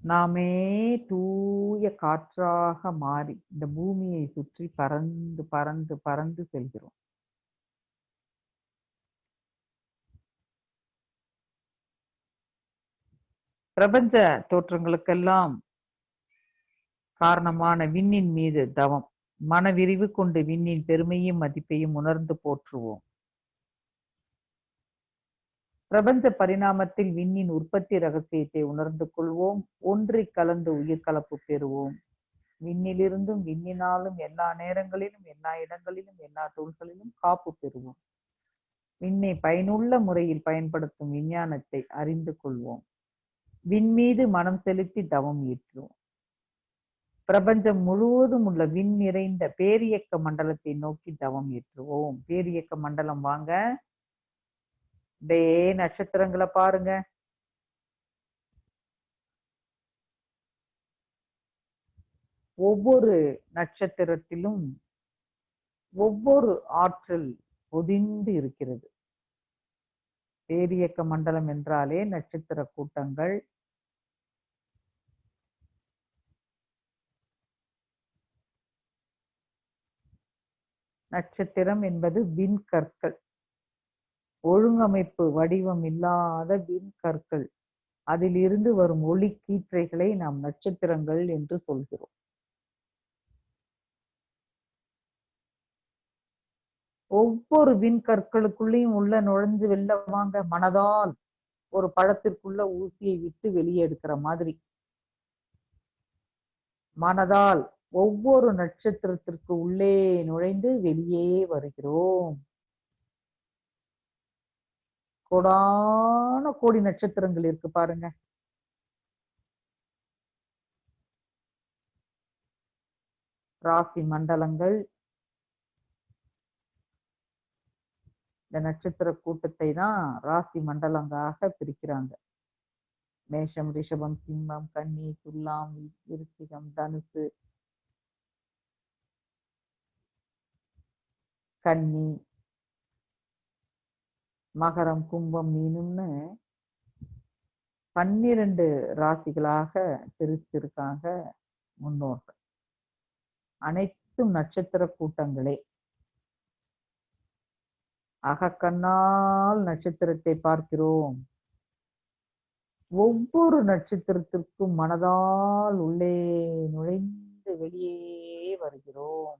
நாமே தூய காற்றாக மாறி இந்த பூமியை சுற்றி பறந்து பறந்து பறந்து செல்கிறோம். பிரபஞ்ச தோற்றங்களுக்கெல்லாம் காரணமான விண்ணின் மீது தவம். மனவிரிவு கொண்டு விண்ணின் பெருமையும் மதிப்பையும் உணர்ந்து போற்றுவோம். பிரபஞ்ச பரிணாமத்தில் விண்ணின் உற்பத்தி ரகசியத்தை உணர்ந்து கொள்வோம். ஒன்றிக் கலந்து உயிர் கலப்பு பெறுவோம். விண்ணிலிருந்தும் விண்ணினாலும் எல்லா நேரங்களிலும் எல்லா இடங்களிலும் எல்லா தூள்களிலும் காப்பு பெறுவோம். விண்ணை பயனுள்ள முறையில் பயன்படுத்தும் விஞ்ஞானத்தை அறிந்து கொள்வோம். விண்மீது மனம் செலுத்தி தவம் ஏற்றுவோம். பிரபஞ்சம் முழுவதும் உள்ள விண் நிறைந்த பேரியக்க மண்டலத்தை நோக்கி தவம் ஏற்றுவோம். பேரியக்க மண்டலம் வாங்க, நட்சத்திரங்களை பாருங்க. ஒவ்வொரு நட்சத்திரத்திலும் ஒவ்வொரு ஆற்றல் பொதிந்து இருக்கிறது. பேரியக்க மண்டலம் என்றாலே நட்சத்திர கூட்டங்கள். நட்சத்திரம் என்பது விண்கற்கள், ஒழுங்கமைப்பு வடிவம் இல்லாத விண்கற்கள். அதில் இருந்து வரும் ஒளி கீற்றைகளை நாம் நட்சத்திரங்கள் என்று சொல்கிறோம். ஒவ்வொரு விண்கற்களுக்குள்ளேயும் உள்ள நுழைஞ்சு வெளில வாங்க. மனதால் ஒரு பழத்திற்குள்ள ஊசியை விட்டு வெளியே எடுக்கிற மாதிரி மனதால் ஒவ்வொரு நட்சத்திரத்திற்கு உள்ளே நுழைந்து வெளியே வருகிறோம். கோடான கோடி நட்சத்திரங்கள் இருக்கு பாருங்க. ராசி மண்டலங்கள். இந்த நட்சத்திர கூட்டத்தை தான் ராசி மண்டலங்களாக பிரிக்கிறாங்க. மேஷம், ரிஷபம், சிம்மம், கன்னி, துலாம், விருச்சிகம், தனுசு, கன்னி, மகரம், கும்பம், மீனும்னு 12 ராசிகளாக பிரிச்சிருக்காங்க முன்னோர்கள். அனைத்தும் நட்சத்திர கூட்டங்களே. அகக்கண்ணால் நட்சத்திரத்தை பார்க்கிறோம். ஒவ்வொரு நட்சத்திரத்திற்கும் மனதால் உள்ளே நுழைந்து வெளியே வருகிறோம்.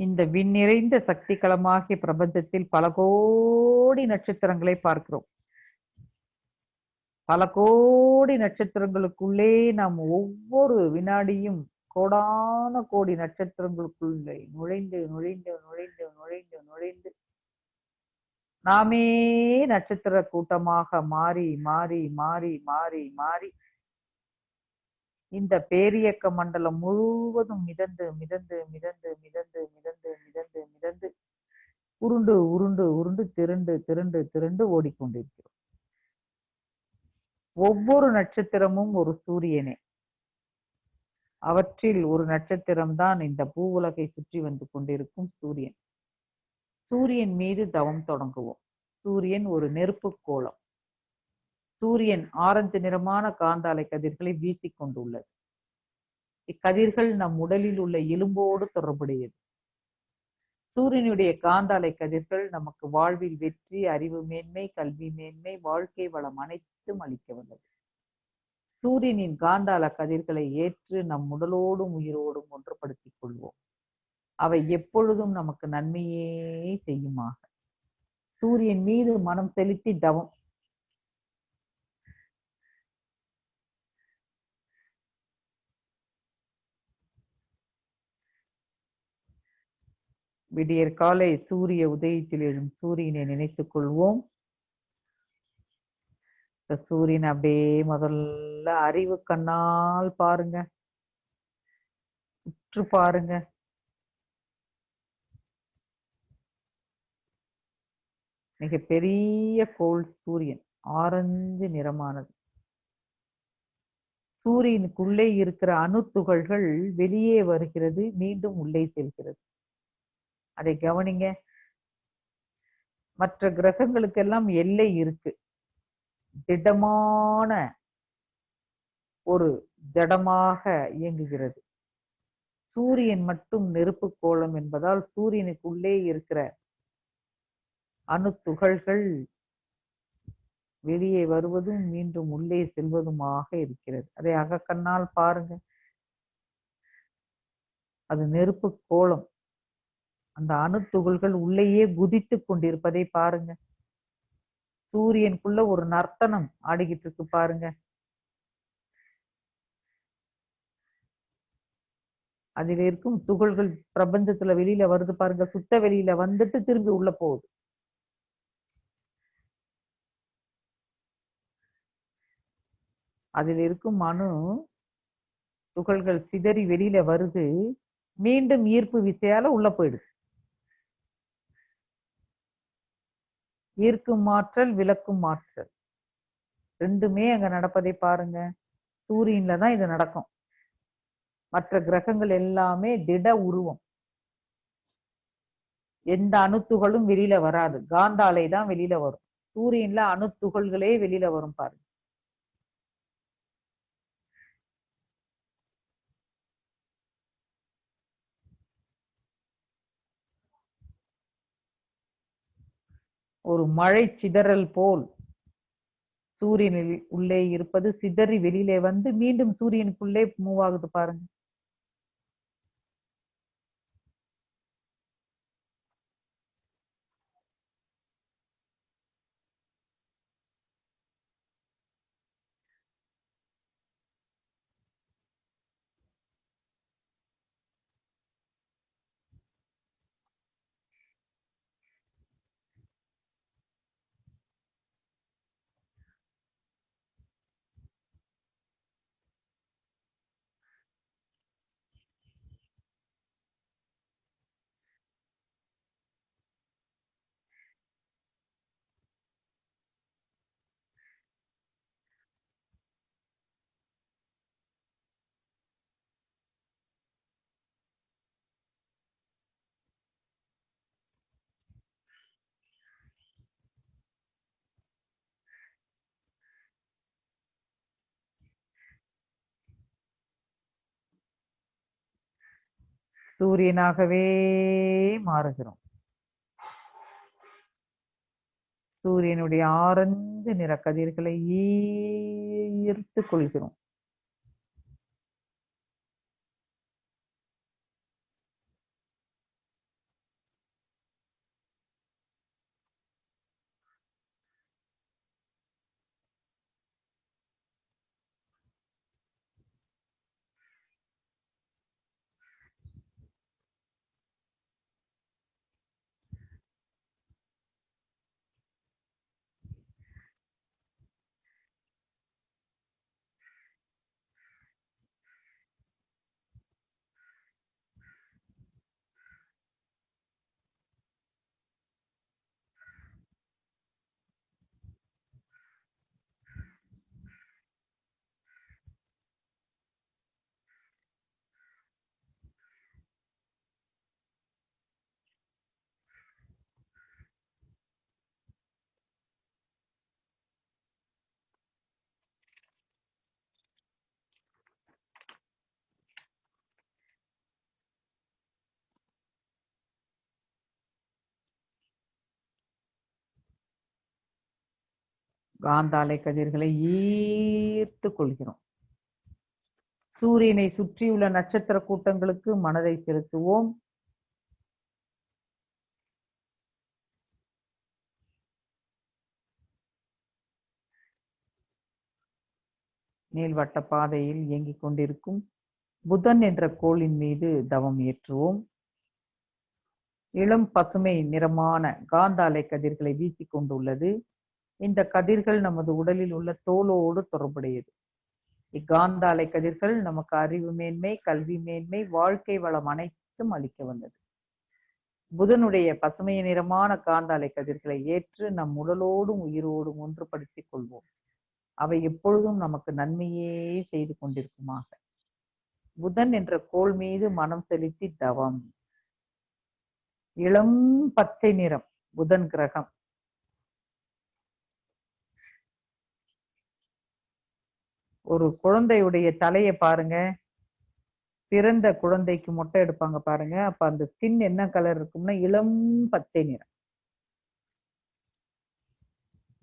இந்த விண் நிறைந்த சக்தி களமாகிய பிரபஞ்சத்தில் பல கோடி நட்சத்திரங்களை பார்க்கிறோம். பல கோடி நட்சத்திரங்களுக்குள்ளே நாம் ஒவ்வொரு வினாடியும் கோடான கோடி நட்சத்திரங்களுக்குள்ளே நுழைந்து நுழைந்து நுழைந்து நுழைந்து நுழைந்து நாமே நட்சத்திர கூட்டமாக மாறி மாறி மாறி மாறி மாறி இந்த பேரியக்க மண்டலம் முழுவதும் மிதந்து மிதந்து மிதந்து மிதந்து மிதந்து மிதந்து மிதந்து உருண்டு உருண்டு உருண்டு திரண்டு திரண்டு திரண்டு ஓடிக்கொண்டிருக்கிறோம். ஒவ்வொரு நட்சத்திரமும் ஒரு சூரியனே. அவற்றில் ஒரு நட்சத்திரம்தான் இந்த பூவுலகை சுற்றி வந்து கொண்டிருக்கும் சூரியன். சூரியன் மீது தவம் தொடங்குவோம். சூரியன் ஒரு நெருப்பு கோலம். சூரியன் ஆரஞ்சு நிறமான காந்தாலை கதிர்களை வீசிக் கொண்டுள்ளது. இக்கதிர்கள் நம் உடலில் உள்ள எலும்போடு தொடர்புடையது. சூரியனுடைய காந்தாலை கதிர்கள் நமக்கு வாழ்வில் வெற்றி, அறிவு மேன்மை, கல்வி மேன்மை, வாழ்க்கை வளம் அனைத்தும் அளிக்க வல்லது. சூரியனின் காந்தால கதிர்களை ஏற்று நம் உடலோடும் உயிரோடும் ஒன்றுபடுத்திக் கொள்வோம். அவை எப்பொழுதும் நமக்கு நன்மையே செய்யுமாக. சூரியன் மீது மனம் செலுத்தி தவம். விடியற் காலை சூரிய உதயத்தில் எழும் சூரியனை நினைத்துக் கொள்வோம். சூரியன் அப்படியே முதல்ல அறிவு கண்ணால் பாருங்க, உற்று பாருங்க. மிகப்பெரிய கோள் சூரியன், ஆரஞ்சு நிறமானது. சூரியனுக்குள்ளே இருக்கிற அணு துகள்கள் வெளியே வருகிறது, மீண்டும் உள்ளே செல்கிறது. அதை கவனிங்க. மற்ற கிரகங்களுக்கெல்லாம் எல்லை இருக்கு. திடமான ஒரு ஜடமாக இயங்குகிறது. சூரியன் மட்டும் நெருப்பு கோளம் என்பதால் சூரியனுக்குள்ளே இருக்கிற அணு துகள்கள் வெளியே வருவதும் மீண்டும் உள்ளே செல்வதுமாக இருக்கிறது. அதை அகக்கண்ணால் பாருங்க. அது நெருப்பு கோளம். அந்த அணு துகள்கள் உள்ளேயே குதித்து கொண்டிருப்பதை பாருங்க. சூரியனுக்குள்ள ஒரு நர்த்தனம் ஆடிக்கிட்டு இருக்கு பாருங்க. அதில் இருக்கும் துகள்கள் பிரபஞ்சத்துல வெளியில வருது பாருங்க. சுத்த வெளியில வந்துட்டு திரும்பி உள்ள போகுது. அதில் இருக்கும் அணு துகள்கள் சிதறி வெளியில வருது, மீண்டும் ஈர்ப்பு விசையால உள்ள போயிடுது. ஈர்க்கும் ஆற்றல், விலக்கும் ஆற்றல் ரெண்டுமே அங்க நடப்பதை பாருங்க. சூரியன்ல தான் இது நடக்கும். மற்ற கிரகங்கள் எல்லாமே திட உருவம். எந்த அணுத்துகளும் வெளியில வராது. காந்தாலை தான் வெளியில வரும். சூரியன்ல அணுத்துகள்களே வெளியில வரும் பாருங்க. ஒரு மழை சிதறல் போல் சூரியனில் உள்ளே இருப்பது சிதறி வெளியிலே வந்து மீண்டும் சூரியனுக்குள்ளே மூவ் ஆகுது பாருங்க. சூரியனாகவே மாறுகிறோம். சூரியனுடைய ஆரஞ்சு நிற கதிர்களை ஈர்த்து கொள்கிறோம். காந்தாலை கதிர்களை ஈர்த்து கொள்கிறோம். சூரியனை சுற்றியுள்ள நட்சத்திர கூட்டங்களுக்கு மனதை செலுத்துவோம். நீள்வட்ட பாதையில் இயங்கிக் கொண்டிருக்கும் புதன் என்ற கோளின் மீது தவம் ஏற்றுவோம். இளம் பசுமை நிறமான காந்தாலை கதிர்களை வீசிக் கொண்டுள்ளது. இந்த கதிர்கள் நமது உடலில் உள்ள தோலோடு தொடர்புடையது. இக்காந்தாலை கதிர்கள் நமக்கு அறிவு மேன்மை, கல்வி மேன்மை, வாழ்க்கை வளம் அனைத்தும் அளிக்க வந்தது. புதனுடைய பசுமை நிறமான காந்தாலை கதிர்களை ஏற்று நம் உடலோடும் உயிரோடும் ஒன்றுபடுத்திக் கொள்வோம். அவை எப்பொழுதும் நமக்கு நன்மையே செய்து கொண்டிருக்குமாக. புதன் என்ற கோள் மீது மனம் செலுத்தி தவம். இளம் பச்சை நிறம் புதன் கிரகம். ஒரு குழந்தையுடைய தலையை பாருங்க. பிறந்த குழந்தைக்கு மொட்டை எடுப்பாங்க பாருங்க. அப்ப அந்த ஸ்கின் என்ன கலர் இருக்கும்னா இளம் பச்சை நிறம்.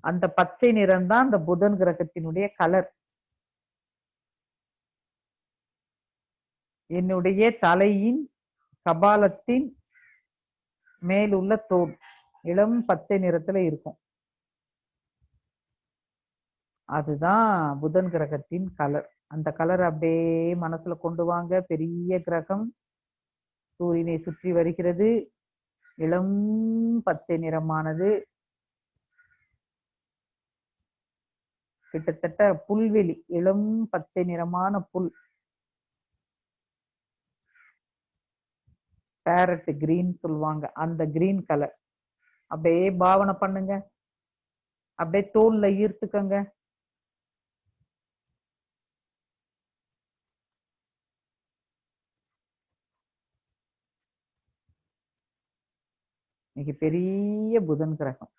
அந்த பச்சை நிறம் தான் அந்த புதன் கிரகத்தினுடைய கலர். என்னுடைய தலையின் கபாலத்தின் மேலுள்ள தோல் இளம் பச்சை நிறத்துல இருக்கும். அதுதான் புதன் கிரகத்தின் கலர். அந்த கலர் அப்படியே மனசுல கொண்டு வாங்க. பெரிய கிரகம் சூரியனை சுற்றி வருகிறது. இளம் பச்சை நிறமானது. கிட்டத்தட்ட புல்வெளி, இளம் பச்சை நிறமான புல். பேரட் கிரீன் சொல்லுவாங்க, அந்த கிரீன் கலர். அப்படியே பாவனை பண்ணுங்க. அப்படியே தோல்ல ஈர்த்துக்கங்க. இன்னைக்கு பெரிய புதன் கிரகம்.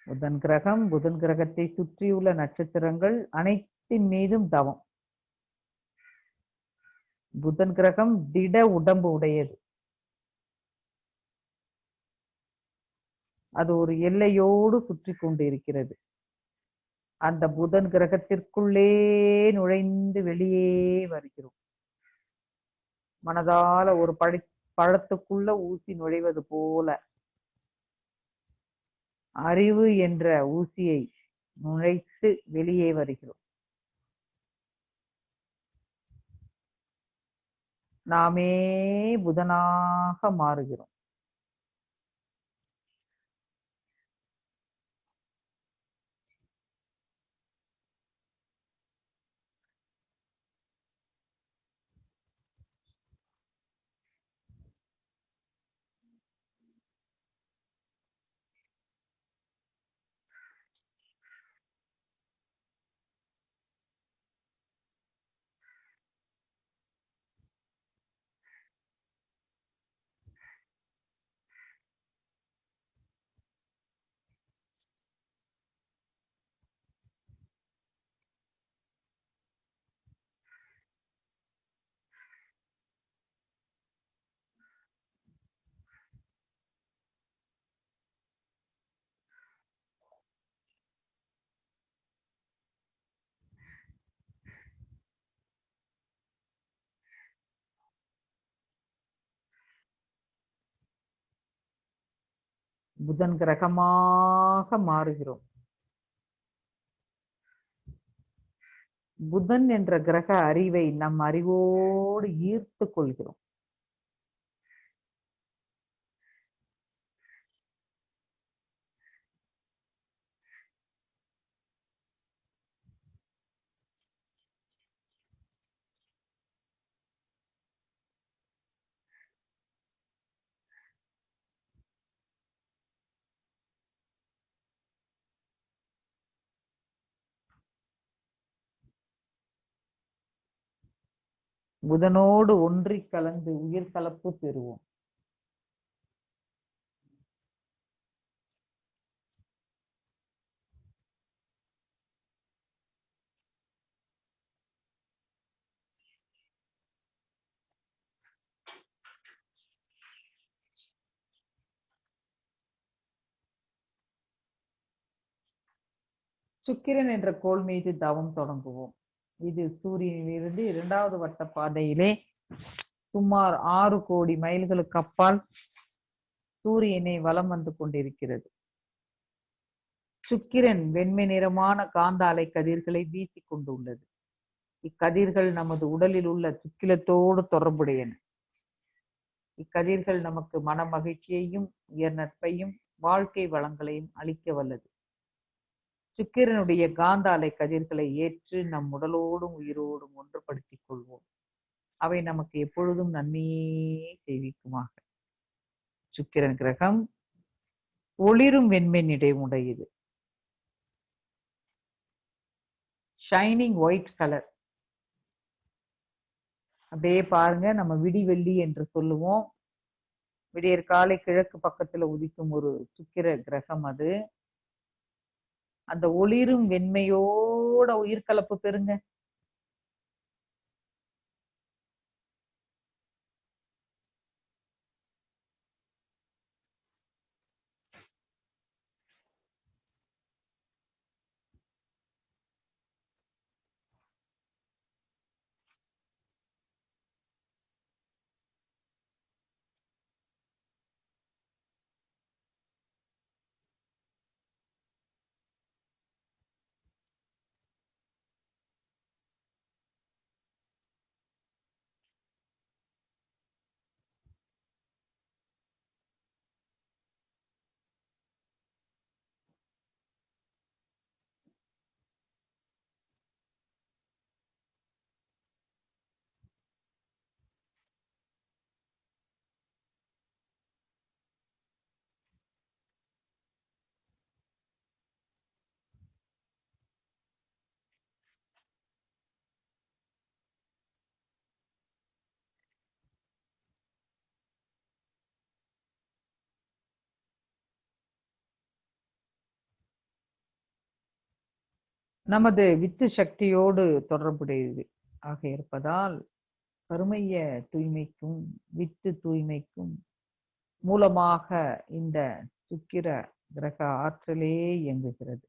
புதன் கிரகம், புதன் கிரகத்தை சுற்றியுள்ள நட்சத்திரங்கள் அனைத்தின் மீதும் தவம். புதன் கிரகம் திட உடம்பு உடையது. அது ஒரு எல்லையோடு சுற்றி கொண்டு இருக்கிறது. அந்த புதன் கிரகத்திற்குள்ளே நுழைந்து வெளியே வருகிறோம். மனதால ஒரு பழத்துக்குள்ள ஊசி நுழைவது போல அறிவு என்ற ஊசியை நுழைத்து வெளியே வருகிறோம். நாமே புதனாக மாறுகிறோம். புதன் கிரகமாக மாறுகிறோம். புதன் என்ற கிரக அறிவை நம் அறிவோடு ஈர்த்து கொள்கிறோம். புதனோடு ஒன்றி கலந்து உயிர் கலப்பு பெறுவோம். சுக்கிரன் என்ற கோள் மீது தவம் தொடங்குவோம். இது சூரியனிலிருந்து 2வது வட்ட பாதையிலே சுமார் 6 கோடி மைல்களுக்கு அப்பால் சூரியனை வலம் வந்து கொண்டிருக்கிறது. சுக்கிரன் வெண்மை நிறமான காந்த அலை கதிர்களை வீசிக் கொண்டுள்ளது. இக்கதிர்கள் நமது உடலில் உள்ள சுக்கிலத்தோடு தொடர்புடையன. இக்கதிர்கள் நமக்கு மன மகிழ்ச்சியையும் உயர் நட்பையும் வாழ்க்கை வளங்களையும் அளிக்க வல்லது. சுக்கிரனுடைய காந்த அலை கதிர்களை ஏற்று நம் உடலோடும் உயிரோடும் ஒன்றுபடுத்திக் கொள்வோம். அவை நமக்கு எப்பொழுதும் நன்மையே செய்விக்குமாக. சுக்கிரன் கிரகம் ஒளிரும் வெண்மை நிறமுடையது. Shining white colour. அப்படியே பாருங்க, நம்ம விடிவெள்ளி என்று சொல்லுவோம். விடியற் காலை கிழக்கு பக்கத்துல உதிக்கும் ஒரு சுக்கிர கிரகம் அது. அந்த ஒளிரும் வெண்மையோட உயிர்கலப்பு பெறுங்க. நமது வித்து சக்தியோடு தொடர்புடையது ஆக இருப்பதால் கருமைய தூய்மைக்கும் வித்து தூய்மைக்கும் மூலமாக இந்த சுக்கிர கிரக ஆற்றலே இயங்குகிறது.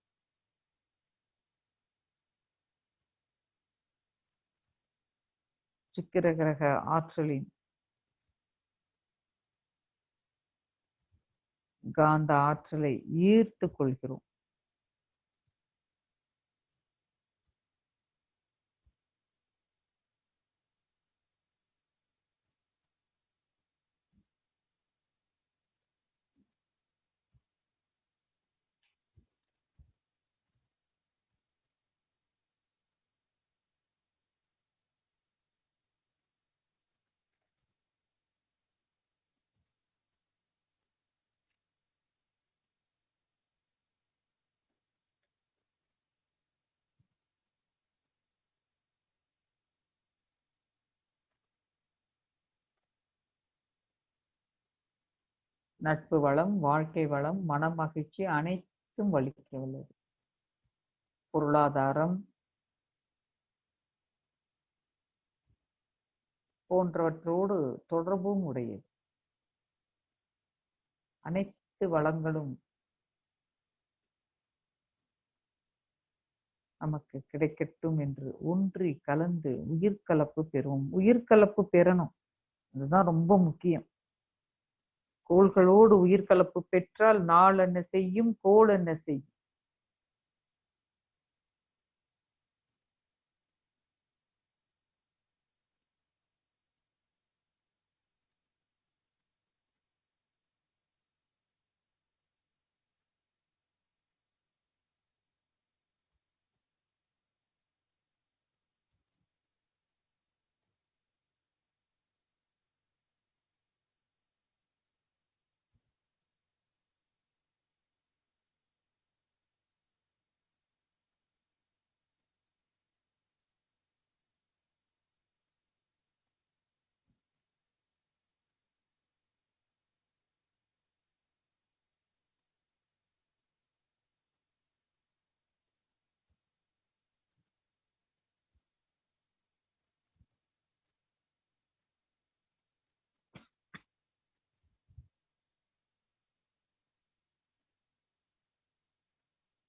சுக்கிர கிரக ஆற்றலின் காந்த ஆற்றலை ஈர்த்து கொள்கிறோம். நட்பு வளம், வாழ்க்கை வளம், மன மகிழ்ச்சி அனைத்தும் வலிக்க வல்லது. பொருளாதாரம் போன்றவற்றோடு தொடர்பும் உடையது. அனைத்து வளங்களும் நமக்கு கிடைக்கட்டும் என்று ஒன்றி கலந்து உயிர்கலப்பு பெறுவோம். உயிர்கலப்பு பெறணும், அதுதான் ரொம்ப முக்கியம். கோள்களோடு உயிர்கலப்பு பெற்றால் நாள் என்ன செய்யும், கோள் என்ன செய்யும்.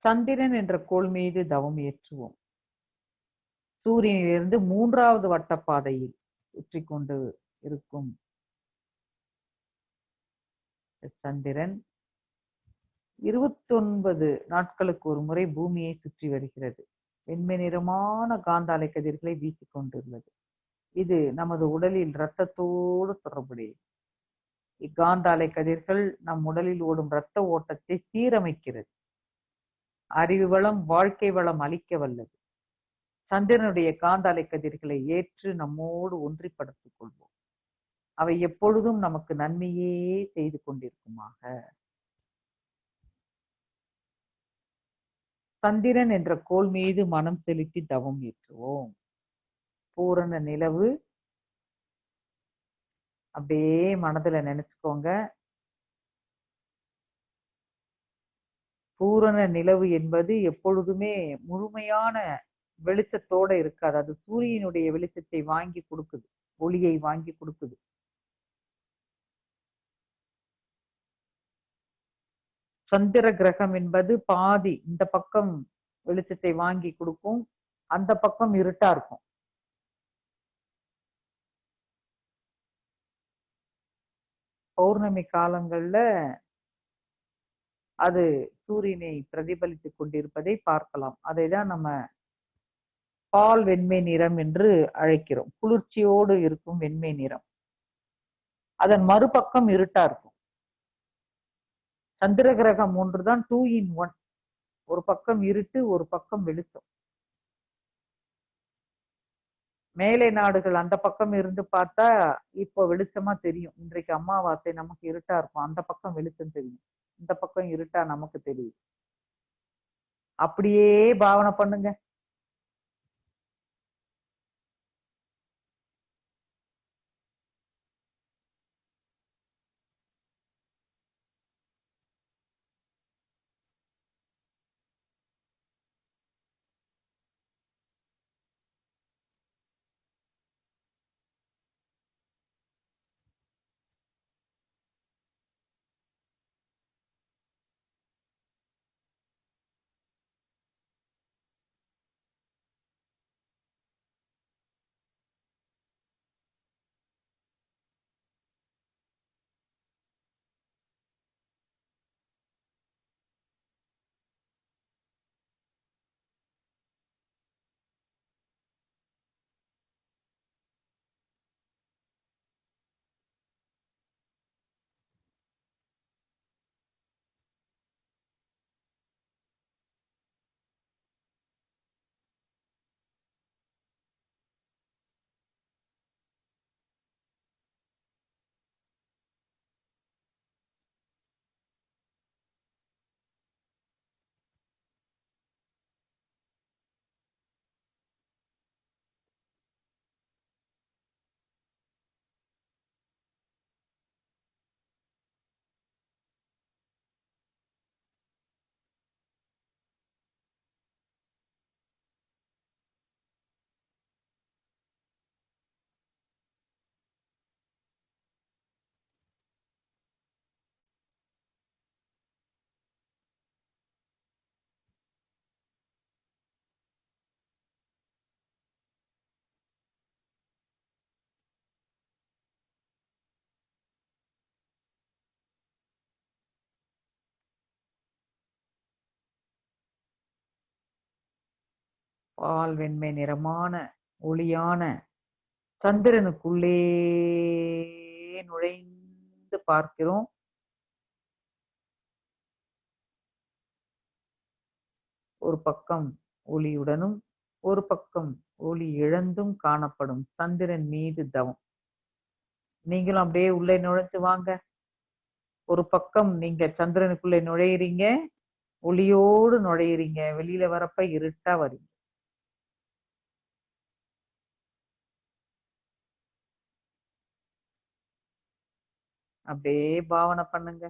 சந்திரன் என்ற கோள் மீது தவம் ஏற்றுவோம். சூரியனிலிருந்து 3வது வட்டப்பாதையில் சுற்றி கொண்டு இருக்கும் சந்திரன் 29 நாட்களுக்கு ஒரு முறை பூமியை சுற்றி வருகிறது. வெண்மை நிறமான காந்த அலைக்கதிர்களை வீசிக் கொண்டுள்ளது. இது நமது உடலில் இரத்தத்தோடு தொடர்புடையது. இக்காந்த அலைக்கதிர்கள் நம் உடலில் ஓடும் இரத்த ஓட்டத்தை சீரமைக்கிறது. அறிவு வளம், வாழ்க்கை வளம் அளிக்க வல்லது. சந்திரனுடைய காந்த அலைக்கதிர்களை ஏற்று நம்மோடு ஒன்றிப்படுத்திக் கொள்வோம். அவை எப்பொழுதும் நமக்கு நன்மையே செய்து கொண்டிருக்குமாக. சந்திரன் என்ற கோள் மீது மனம் செலுத்தி தவம் ஏற்றுவோம். பூரண நிலவு அப்படியே மனதுல நினைச்சுக்கோங்க. பூரண நிலவு என்பது எப்பொழுதுமே முழுமையான வெளிச்சத்தோட இருக்காது. அது சூரியனுடைய வெளிச்சத்தை வாங்கி கொடுக்குது, ஒளியை வாங்கி கொடுக்குது. சந்திர கிரகம் என்பது பாதி இந்த பக்கம் வெளிச்சத்தை வாங்கி கொடுக்கும், அந்த பக்கம் இருட்டா இருக்கும். பௌர்ணமி காலங்கள்ல அது சூரியனை பிரதிபலித்துக் கொண்டிருப்பதை பார்க்கலாம். அதைதான் நம்ம பால் வெண்மை நிறம் என்று அழைக்கிறோம். குளிர்ச்சியோடு இருக்கும் வெண்மை நிறம். அதன் மறுபக்கம் இருட்டா இருக்கும். சந்திர கிரகம் ஒன்றுதான் 2 in 1. ஒரு பக்கம் இருட்டு, ஒரு பக்கம் வெளிச்சம். மேலை நாடுகள் அந்த பக்கம் இருந்து பார்த்தா இப்போ வெளிச்சமா தெரியும். இன்றைக்கு அமாவாசை, நமக்கு இருட்டா இருக்கும். அந்த பக்கம் வெளிச்சம் தெரியும், இந்த பக்கம் இருட்டா நமக்கு தெரியும். அப்படியே பாவனை பண்ணுங்க. பால் வெண்மை நிறமான ஒளியான சந்திரனுக்குள்ளே நுழைந்து பார்க்கிறோம். ஒரு பக்கம் ஒளியுடனும் ஒரு பக்கம் ஒளி இழந்தும் காணப்படும் சந்திரன் மீது தவம். நீங்களும் அப்படியே உள்ளே நுழைஞ்சு வாங்க. ஒரு பக்கம் நீங்க சந்திரனுக்குள்ளே நுழையிறீங்க, ஒளியோடு நுழையிறீங்க, வெளியில வரப்ப இருட்டா வரீங்க. அப்படியே பாவனை பண்ணுங்க.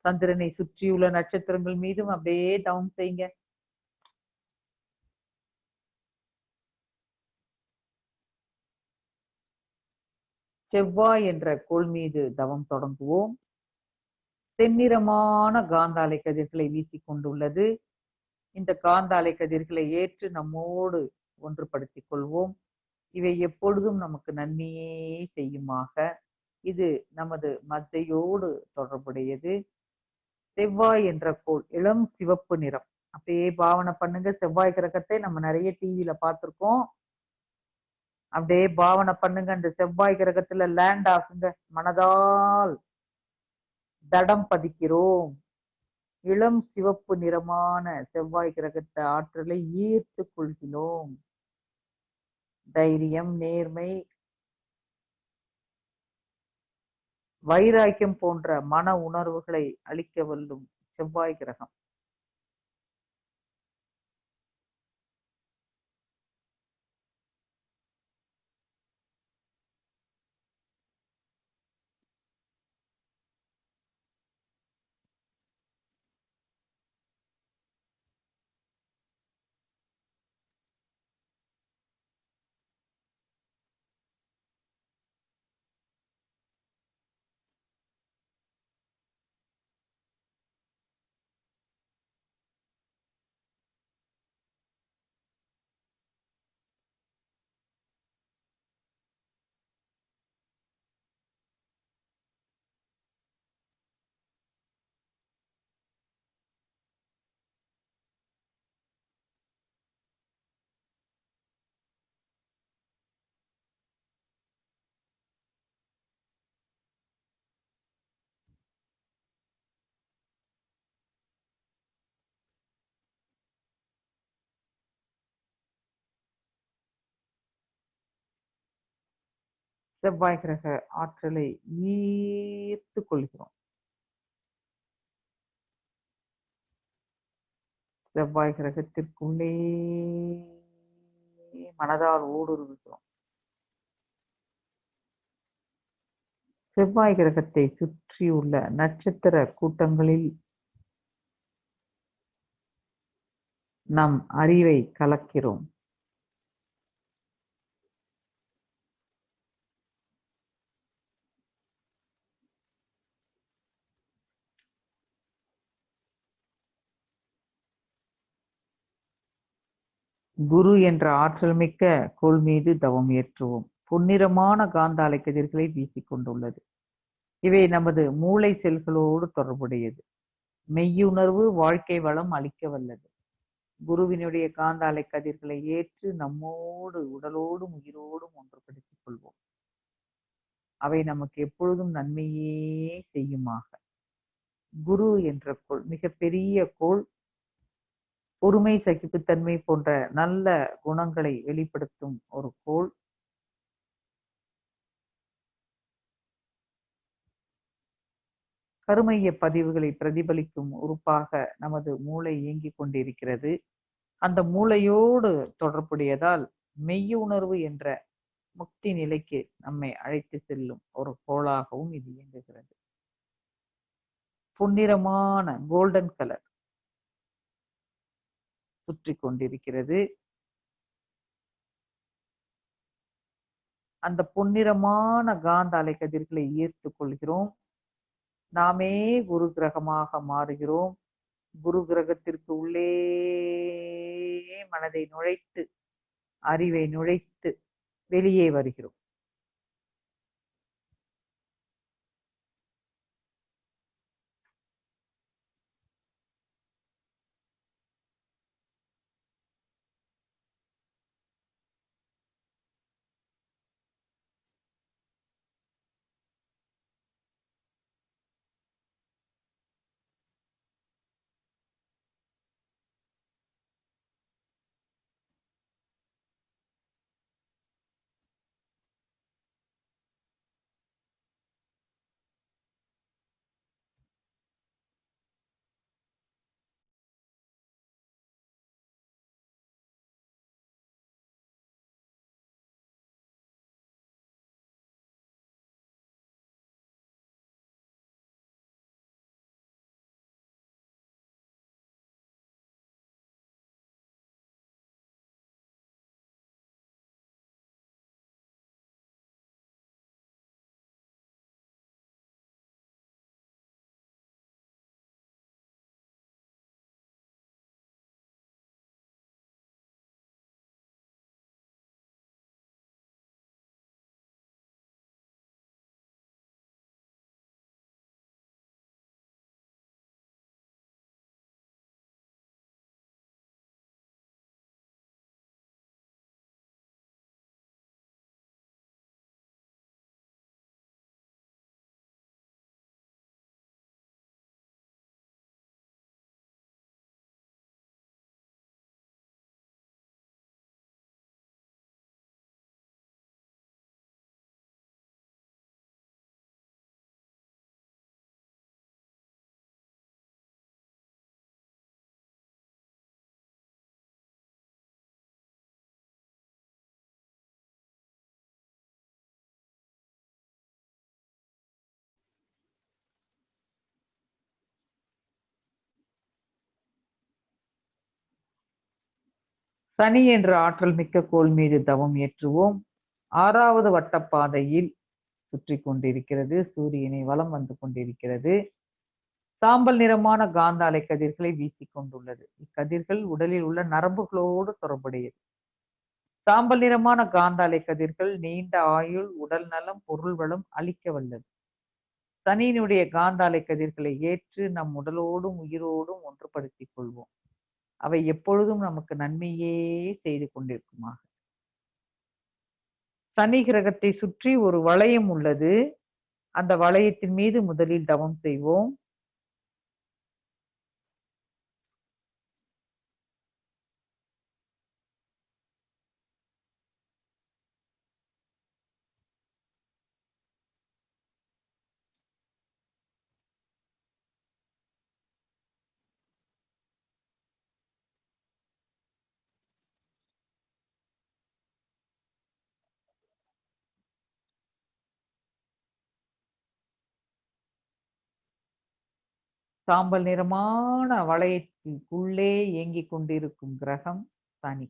சந்திரனை சுற்றியுள்ள நட்சத்திரங்கள் மீதும் அப்படியே தவம் செய்யுங்க. செவ்வாய் என்ற கோள் மீது தவம் தொடங்குவோம். செந்நிறமான காந்த அலைக்கதிர்களை வீசிக் கொண்டுள்ளது. இந்த காந்த அலைக்கதிர்களை ஏற்று நம்மோடு ஒன்றுபடுத்திக் கொள்வோம். இவை எப்பொழுதும் நமக்கு நன்மையே செய்யுமாக. இது நமது மத்தையோடு தொடர்புடையது. செவ்வாய் என்ற கோள் இளம் சிவப்பு நிறம். அப்படியே பாவனை பண்ணுங்க. செவ்வாய் கிரகத்தை நம்ம நிறைய டிவியில பார்த்திருக்கோம். அப்படியே பாவனை பண்ணுங்க. அந்த செவ்வாய் கிரகத்துல லேண்ட் ஆகுங்க. மனதால் தடம் பதிக்கிறோம். இளம் சிவப்பு நிறமான செவ்வாய் கிரகத்தை ஆற்றலை ஈர்த்து கொள்கிறோம். தைரியம், நேர்மை, வைராக்கியம் போன்ற மன உணர்வுகளை அளிக்க வல்லும் செவ்வாய் கிரகம். செவ்வாய் கிரக ஆற்றலை ஈர்த்து கொள்கிறோம். செவ்வாய் கிரகத்திற்குள்ளே மனதால் ஊடுருவுகிறோம். செவ்வாய் கிரகத்தை சுற்றியுள்ள நட்சத்திர கூட்டங்களில் நம் அறிவை கலக்கிறோம். குரு என்ற ஆற்றல் மிக்க கோள் மீது தவம் ஏற்றுவோம். பொன்னிறமான காந்த அலைக்கதிர்களை வீசிக் கொண்டுள்ளது. இவை நமது மூளை செல்களோடு தொடர்புடையது. மெய்யுணர்வு, வாழ்க்கை வளம் அளிக்க வல்லது. குருவினுடைய காந்த அலைக்கதிர்களை ஏற்று நம்மோடு உடலோடும் உயிரோடும் ஒன்றுபடுத்திக் கொள்வோம். அவை நமக்கு எப்பொழுதும் நன்மையே செய்யுமாக. குரு என்ற கோள் மிகப்பெரிய கோள். பொறுமை, சகிப்புத்தன்மை போன்ற நல்ல குணங்களை வெளிப்படுத்தும் ஒரு கோள். கருமைய பதிவுகளை பிரதிபலிக்கும் உறுப்பாக நமது மூளை இயங்கிக் கொண்டிருக்கிறது. அந்த மூளையோடு தொடர்புடையதால் மெய்யுணர்வு என்ற முக்தி நிலைக்கு நம்மை அழைத்து செல்லும் ஒரு கோளாகவும் இது இயங்குகிறது. பொன்னிறமான கோல்டன் கலர் சுற்றி கொண்டிருக்கிறது. அந்த பொன்னிறமான காந்த அலைக்கதிர்களை ஈர்த்து கொள்கிறோம். நாமே குரு கிரகமாக மாறுகிறோம். குரு கிரகத்திற்கு உள்ளே மனதை நுழைத்து, அறிவை நுழைத்து வெளியே வருகிறோம். சனி என்ற ஆற்றல் மிக்க கோள் மீது தவம் ஏற்றுவோம். 6வது வட்டப்பாதையில் சுற்றி கொண்டிருக்கிறது. சூரியனை வலம் வந்து கொண்டிருக்கிறது. சாம்பல் நிறமான காந்த அலை கதிர்களை வீசிக் கொண்டுள்ளது. இக்கதிர்கள் உடலில் உள்ள நரம்புகளோடு தொடர்புடையது. சாம்பல் நிறமான காந்த அலை கதிர்கள் நீண்ட ஆயுள், உடல் நலம், பொருள் வளம் அளிக்க வல்லது. சனியினுடைய காந்த அலை கதிர்களை ஏற்று நம் உடலோடும் உயிரோடும் ஒன்றுபடுத்திக் கொள்வோம். அவை எப்பொழுதும் நமக்கு நன்மையே செய்து கொண்டிருக்குமாக. சனி கிரகத்தை சுற்றி ஒரு வளையம் உள்ளது. அந்த வளையத்தின் மீது முதலில் தவம் செய்வோம். சாம்பல் நிறமான வளையத்திற்குள்ளே இயங்கிக் கொண்டிருக்கும் கிரகம் சனி.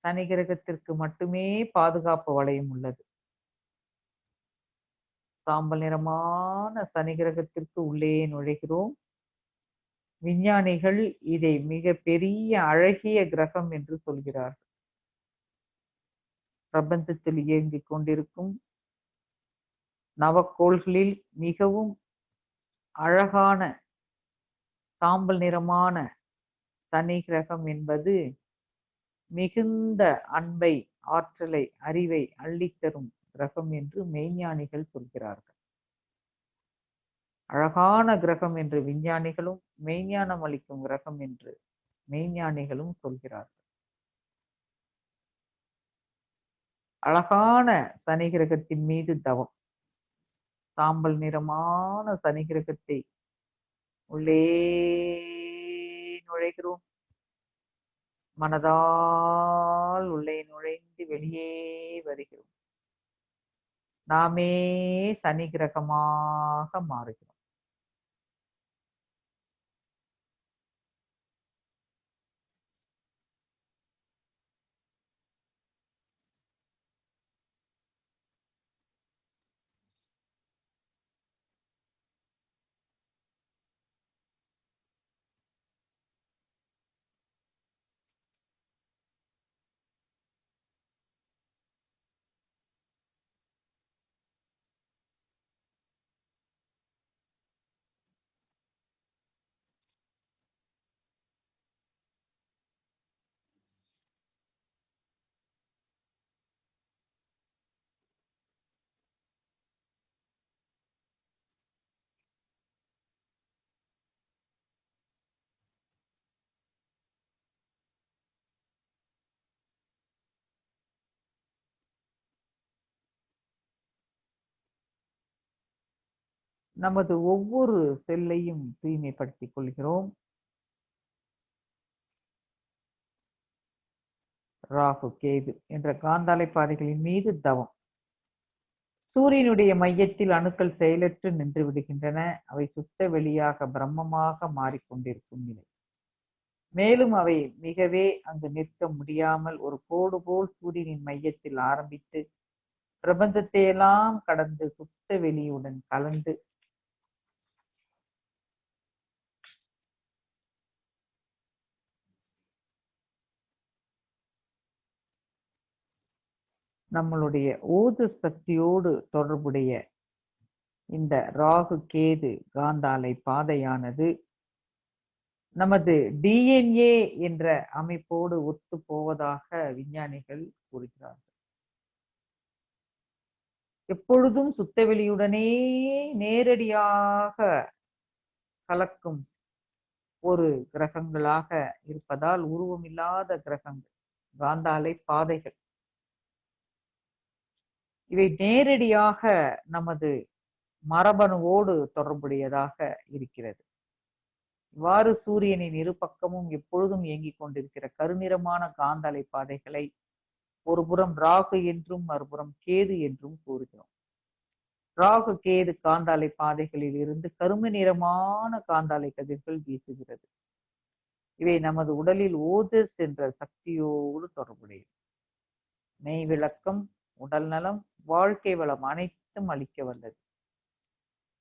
சனி கிரகத்திற்கு மட்டுமே பாதுகாப்பு வளையம் உள்ளது. சாம்பல் நிறமான சனி கிரகத்திற்கு உள்ளே நுழைகிறோம். விஞ்ஞானிகள் இதை மிக பெரிய அழகிய கிரகம் என்று சொல்கிறார்கள். பிரபஞ்சத்தில் இயங்கிக் கொண்டிருக்கும் நவக்கோள்களில் மிகவும் அழகான சாம்பல் நிறமான சனி கிரகம் என்பது மிகுந்த அன்பை, ஆற்றலை, அறிவை அள்ளித்தரும் கிரகம் என்று மெய்ஞானிகள் சொல்கிறார்கள். அழகான கிரகம் என்று விஞ்ஞானிகளும், மெய்ஞானம் அளிக்கும் கிரகம் என்று மெய்ஞானிகளும் சொல்கிறார்கள். அழகான சனி கிரகத்தின் மீது தவம். சாம்பல் நிறமான சனி கிரகத்தை உள்ளே நுழைகிறோம். மனதால் உள்ளே நுழைந்து வெளியே வருகிறோம். நாமே சனி கிரகமாக மாறுகிறோம். நமது ஒவ்வொரு செல்லையும் தூய்மைப்படுத்திக் கொள்கிறோம். ராகு, கேது என்ற காந்தாலை பாதைகளின் மீது தவம். சூரியனுடைய மையத்தில் அணுக்கள் செயலற்று நின்று விடுகின்றன. அவை சுத்த வெளியாக பிரம்மமாக மாறிக்கொண்டிருக்கும் நிலை. மேலும் அவை மிகவே அங்கு நிற்க முடியாமல் ஒரு கோடு போல் சூரியனின் மையத்தில் ஆரம்பித்து பிரபஞ்சத்தையெல்லாம் கடந்து சுத்த வெளியுடன் கலந்து நம்மளுடைய ஓது சக்தியோடு தொடர்புடைய இந்த ராகு கேது காந்தாலை பாதையானது நமது டிஎன்ஏ என்ற அமைப்போடு ஒத்து போவதாக விஞ்ஞானிகள் கூறுகிறார்கள். எப்பொழுதும் சுத்தவெளியுடனே நேரடியாக கலக்கும் ஒரு கிரகங்களாக இருப்பதால் உருவமில்லாத கிரகங்கள், காந்தாலை பாதைகள் இவை நேரடியாக நமது மரபணுவோடு தொடர்புடையதாக இருக்கிறது. இவ்வாறு சூரியனின் இரு பக்கமும் எப்பொழுதும் இயங்கிக் கொண்டிருக்கிற கருநிறமான காந்தாலை பாதைகளை ஒரு புறம் ராகு என்றும் மறுபுறம் கேது என்றும் கூறுகிறோம். ராகு கேது காந்தாலை பாதைகளில் இருந்து கருமை நிறமான காந்தாலை கதிர்கள் வீசுகிறது. இவை நமது உடலில் ஓஜஸ் என்ற சக்தியோடு தொடர்புடையது. மெய் விளக்கம், உடல் நலம், வாழ்க்கை வளம் அனைத்தும் அளிக்க வல்லது.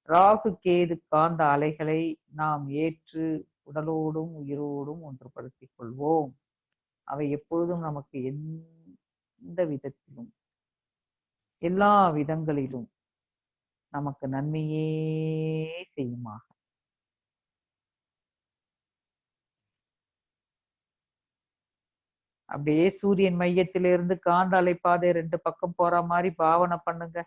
ராகு கேது காந்த அலைகளை நாம் ஏற்று உடலோடும் உயிரோடும் ஒன்றுபடுத்திக் கொள்வோம். அவை எப்பொழுதும் நமக்கு எந்த விதத்திலும் எல்லா விதங்களிலும் நமக்கு நன்மையே செய்யுமாக. அப்படியே சூரியன் மையத்திலிருந்து காந்த அலைப்பாதை 2 பக்கம் போற மாதிரி பாவனை பண்ணுங்க.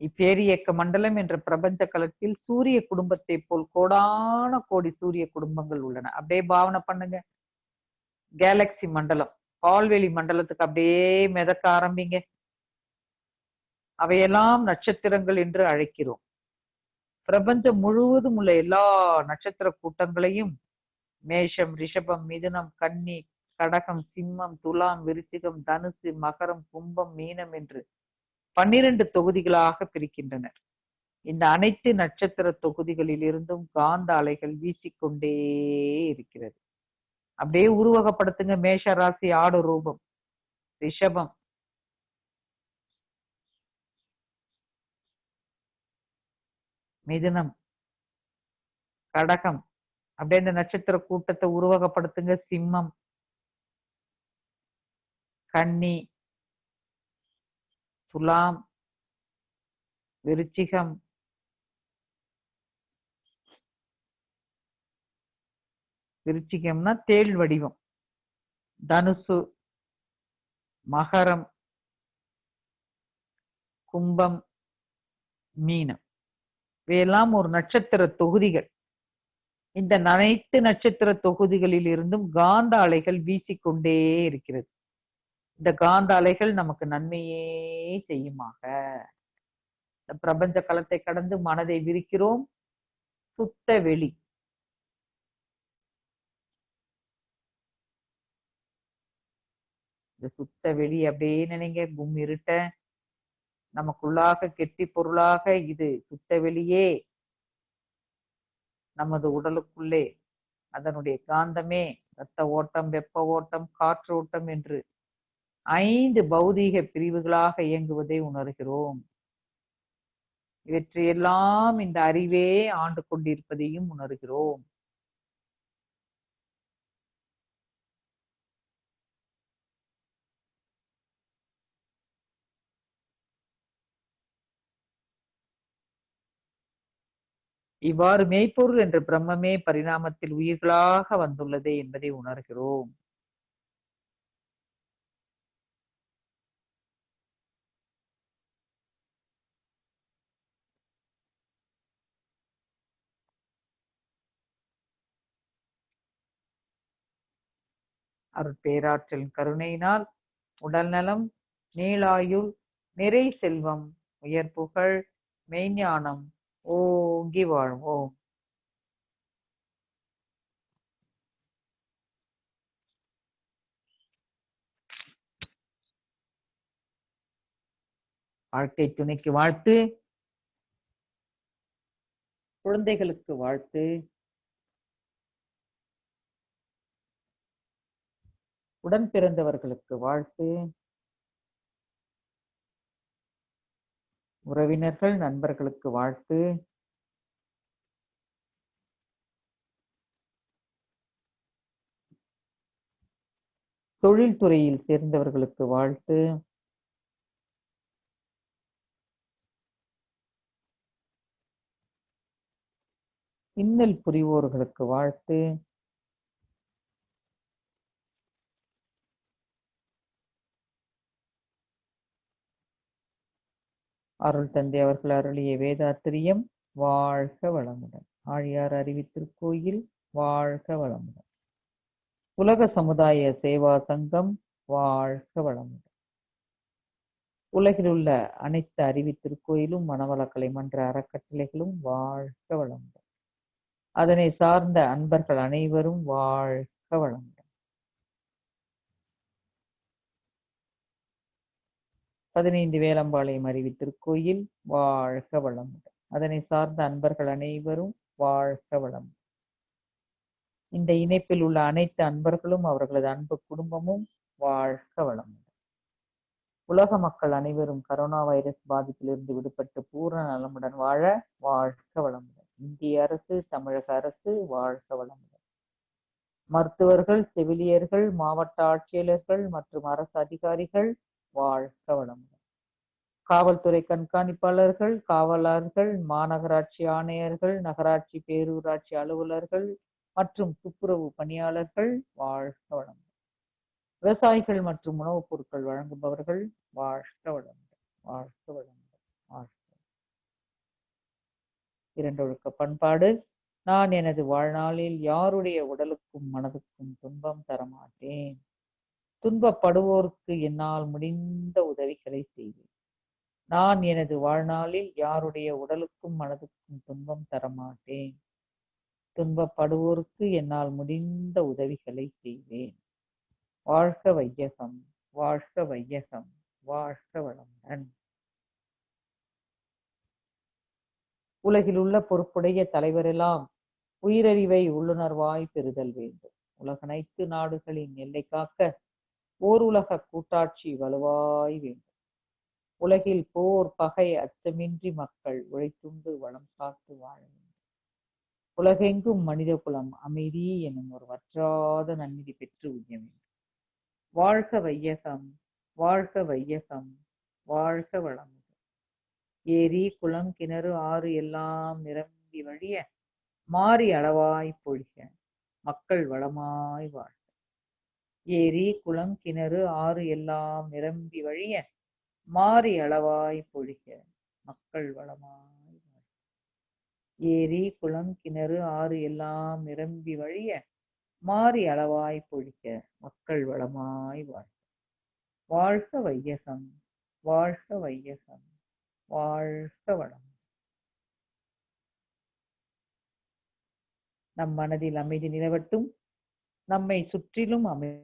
இப்பேரியக்க மண்டலம் என்ற பிரபஞ்ச களத்தில் சூரிய குடும்பத்தை போல் கோடான கோடி சூரிய குடும்பங்கள் உள்ளன. அப்படியே பாவனை பண்ணுங்க. கேலக்சி மண்டலம், பால்வெளி மண்டலத்துக்கு அப்படியே மிதக்க ஆரம்பிங்க. அவையெல்லாம் நட்சத்திரங்கள் என்று அழைக்கிறோம். பிரபஞ்சம் முழுவதும் உள்ள எல்லா நட்சத்திர கூட்டங்களையும் மேஷம், ரிஷபம், மிதுனம், கன்னி, கடகம், சிம்மம், துலாம், விருச்சிகம், தனுசு, மகரம், கும்பம், மீனம் என்று 12 தொகுதிகளாக பிரிக்கின்றனர். இந்த அனைத்து நட்சத்திர தொகுதிகளில் இருந்தும் காந்த அலைகள் வீசிக்கொண்டே இருக்கிறது. அப்படியே உருவகப்படுத்துங்க. மேஷ ராசி ஆடு ரூபம், ரிஷபம், மிதுனம், கடகம், அப்படியே இந்த நட்சத்திர கூட்டத்தை உருவகப்படுத்துங்க. சிம்மம், கன்னி, துலாம், விருச்சிகம், விருச்சிகம்னா தேள் வடிவம், தனுசு, மகரம், கும்பம், மீனம். இவையெல்லாம் ஒரு நட்சத்திர தொகுதிகள். இந்த அனைத்து நட்சத்திர தொகுதிகளில் இருந்தும் காந்த அலைகள் வீசிக்கொண்டே இருக்கிறது. இந்த காந்த அலைகள் நமக்கு நன்மையே செய்யுமாக. இந்த பிரபஞ்ச களத்தை கடந்து மனதை விரிக்கிறோம். சுத்த வெளி. இந்த சுத்த வெளி அப்படியே நினைங்க. இருட்ட நமக்குள்ளாக கெட்டி பொருளாக இது சுத்த வெளியே நமது உடலுக்குள்ளே அதனுடைய காந்தமே ரத்த ஓட்டம், வெப்ப ஓட்டம், காற்று ஓட்டம் என்று 5 பௌதீக பிரிவுகளாக இயங்குவதை உணர்கிறோம். இவற்றையெல்லாம் இந்த அறிவே ஆண்டு கொண்டிருப்பதையும் உணர்கிறோம். இவ்வாறு மெய்ப்பொருள் என்ற பிரம்மமே பரிணாமத்தில் உயிர்களாக வந்துள்ளதே என்பதை உணர்கிறோம். அருட்பேராற்றலின் கருணையினால் உடல் நலம், நீளாயுள், நிறை செல்வம், உயர் புகழ், மெய்ஞானம் ஓங்கி வாழ்வோம். வாழ்க்கை துணைக்கு வாழ்த்து, குழந்தைகளுக்கு வாழ்த்து, உடன் பிறந்தவர்களுக்கு வாழ்த்து, உறவினர்கள் நண்பர்களுக்கு வாழ்த்து, தொழில்துறையில் சேர்ந்தவர்களுக்கு வாழ்த்து, இன்னல் புரிவோர்களுக்கு வாழ்த்து, அருள் தந்தை அவர்கள் அருளிய வேதாத்திரியம் வாழ்க வளமுடன். ஆழியார் அறிவித்திருக்கோயில் வாழ்க வளமுடன். உலக சமுதாய சேவா சங்கம் வாழ்க வளமுடன். உலகில் உள்ள அனைத்து அறிவு திருக்கோயிலும் மனவளக்கலை மன்ற அறக்கட்டளைகளும் வாழ்க வளமுடன். அதனை சார்ந்த அன்பர்கள் அனைவரும் வாழ்க வளமுடன். 15 வேலம்பாளையம் அறிவு திருக்கோயில் வாழ்க வளமுடன். அதனை சார்ந்த அன்பர்கள் அனைவரும் வாழ்க வளமுடன். இந்த இணைப்பில் உள்ள அனைத்து அன்பர்களும் அவர்களது அன்பு குடும்பமும் வாழ்க வளமுடன். உலக மக்கள் அனைவரும் கரோனா வைரஸ் பாதிப்பிலிருந்து விடுபட்டு பூரண நலமுடன் வாழ வாழ்க வளமுடன். இந்திய அரசு, தமிழக அரசு வாழ்க வளமுடன். மருத்துவர்கள், செவிலியர்கள், மாவட்ட ஆட்சியாளர்கள் மற்றும் அரசு அதிகாரிகள் வாழ்க வளமுடன். காவல்துறை கண்காணிப்பாளர்கள், காவலர்கள், மாநகராட்சி ஆணையர்கள், நகராட்சி பேரூராட்சி அலுவலர்கள் மற்றும் துப்புரவு பணியாளர்கள் வாழ்க வளமுடன். விவசாயிகள் மற்றும் உணவுப் பொருட்கள் வழங்குபவர்கள் வாழ்க வளமுடன். வாழ்க வளமுடன். வாழ்க. இரண்டொழுக்க பண்பாடு. நான் எனது வாழ்நாளில் யாருடைய உடலுக்கும் மனதுக்கும் துன்பம் தரமாட்டேன். துன்பப்படுவோருக்கு என்னால் முடிந்த உதவிகளை செய்வேன். நான் எனது வாழ்நாளில் யாருடைய உடலுக்கும் மனதுக்கும் துன்பம் தரமாட்டேன். துன்பப்படுவோருக்கு என்னால் முடிந்த உதவிகளை செய்வேன். வாழ்க வையகம், வாழ்க வையகம், வாழ்க வளமுடன். உலகில் உள்ள பொறுப்புடைய தலைவரெல்லாம் உயிரறிவை உள்ளுணர்வாய் பெறுதல் வேண்டும். உலகனைத்து நாடுகளின் எல்லை காக்க ஓர் உலக கூட்டாட்சி வலுவாய் வேண்டும். உலகில் போர், பகை, அச்சமின்றி மக்கள் உழைத்துண்டு வளம் காத்து வாழ வேண்டும். உலகெங்கும் மனித குலம் அமைதி எனும் ஒரு வற்றாத நன்னிதி பெற்று உய்ய வேண்டும். வாழ்க வையகம், வாழ்க வையகம், வாழ்க வளமுடன். ஏரி, குளம், கிணறு, ஆறு எல்லாம் நிரம்பி வழிய மாறி அளவாய் பொழிக மக்கள் வளமாய் வாழ்க. ஏரி, குளம், கிணறு, ஆறு எல்லாம் நிரம்பி வழிய மாறி அளவாய் பொழிக மக்கள் வளமாய் வாழ்க. ஏரி, குளம், கிணறு, ஆறு எல்லாம் நிரம்பி வழிய மாறி அளவாய் பொழிக மக்கள் வளமாய் வாழ்க. வாழ்க வையகம், வாழ்க வையகம், வாழ்க வளம். நம் மனதில் அமைதி நிலவட்டும். நம்மை சுற்றிலும் அமைதி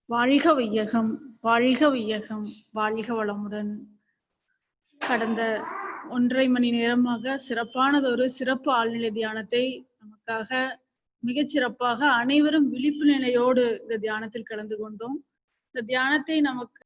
வாழ்க வையகம், வாழ்க வையகம், வாழ்க வளமுடன். கடந்த 1.5 மணி நேரமாக சிறப்பானதொரு சிறப்பு ஆழ்நிலை தியானத்தை நமக்காக மிகச்சிறப்பாக அனைவரும் விழிப்பு நிலையோடு இந்த தியானத்தில் கலந்து கொண்டோம். இந்த தியானத்தை நமக்கு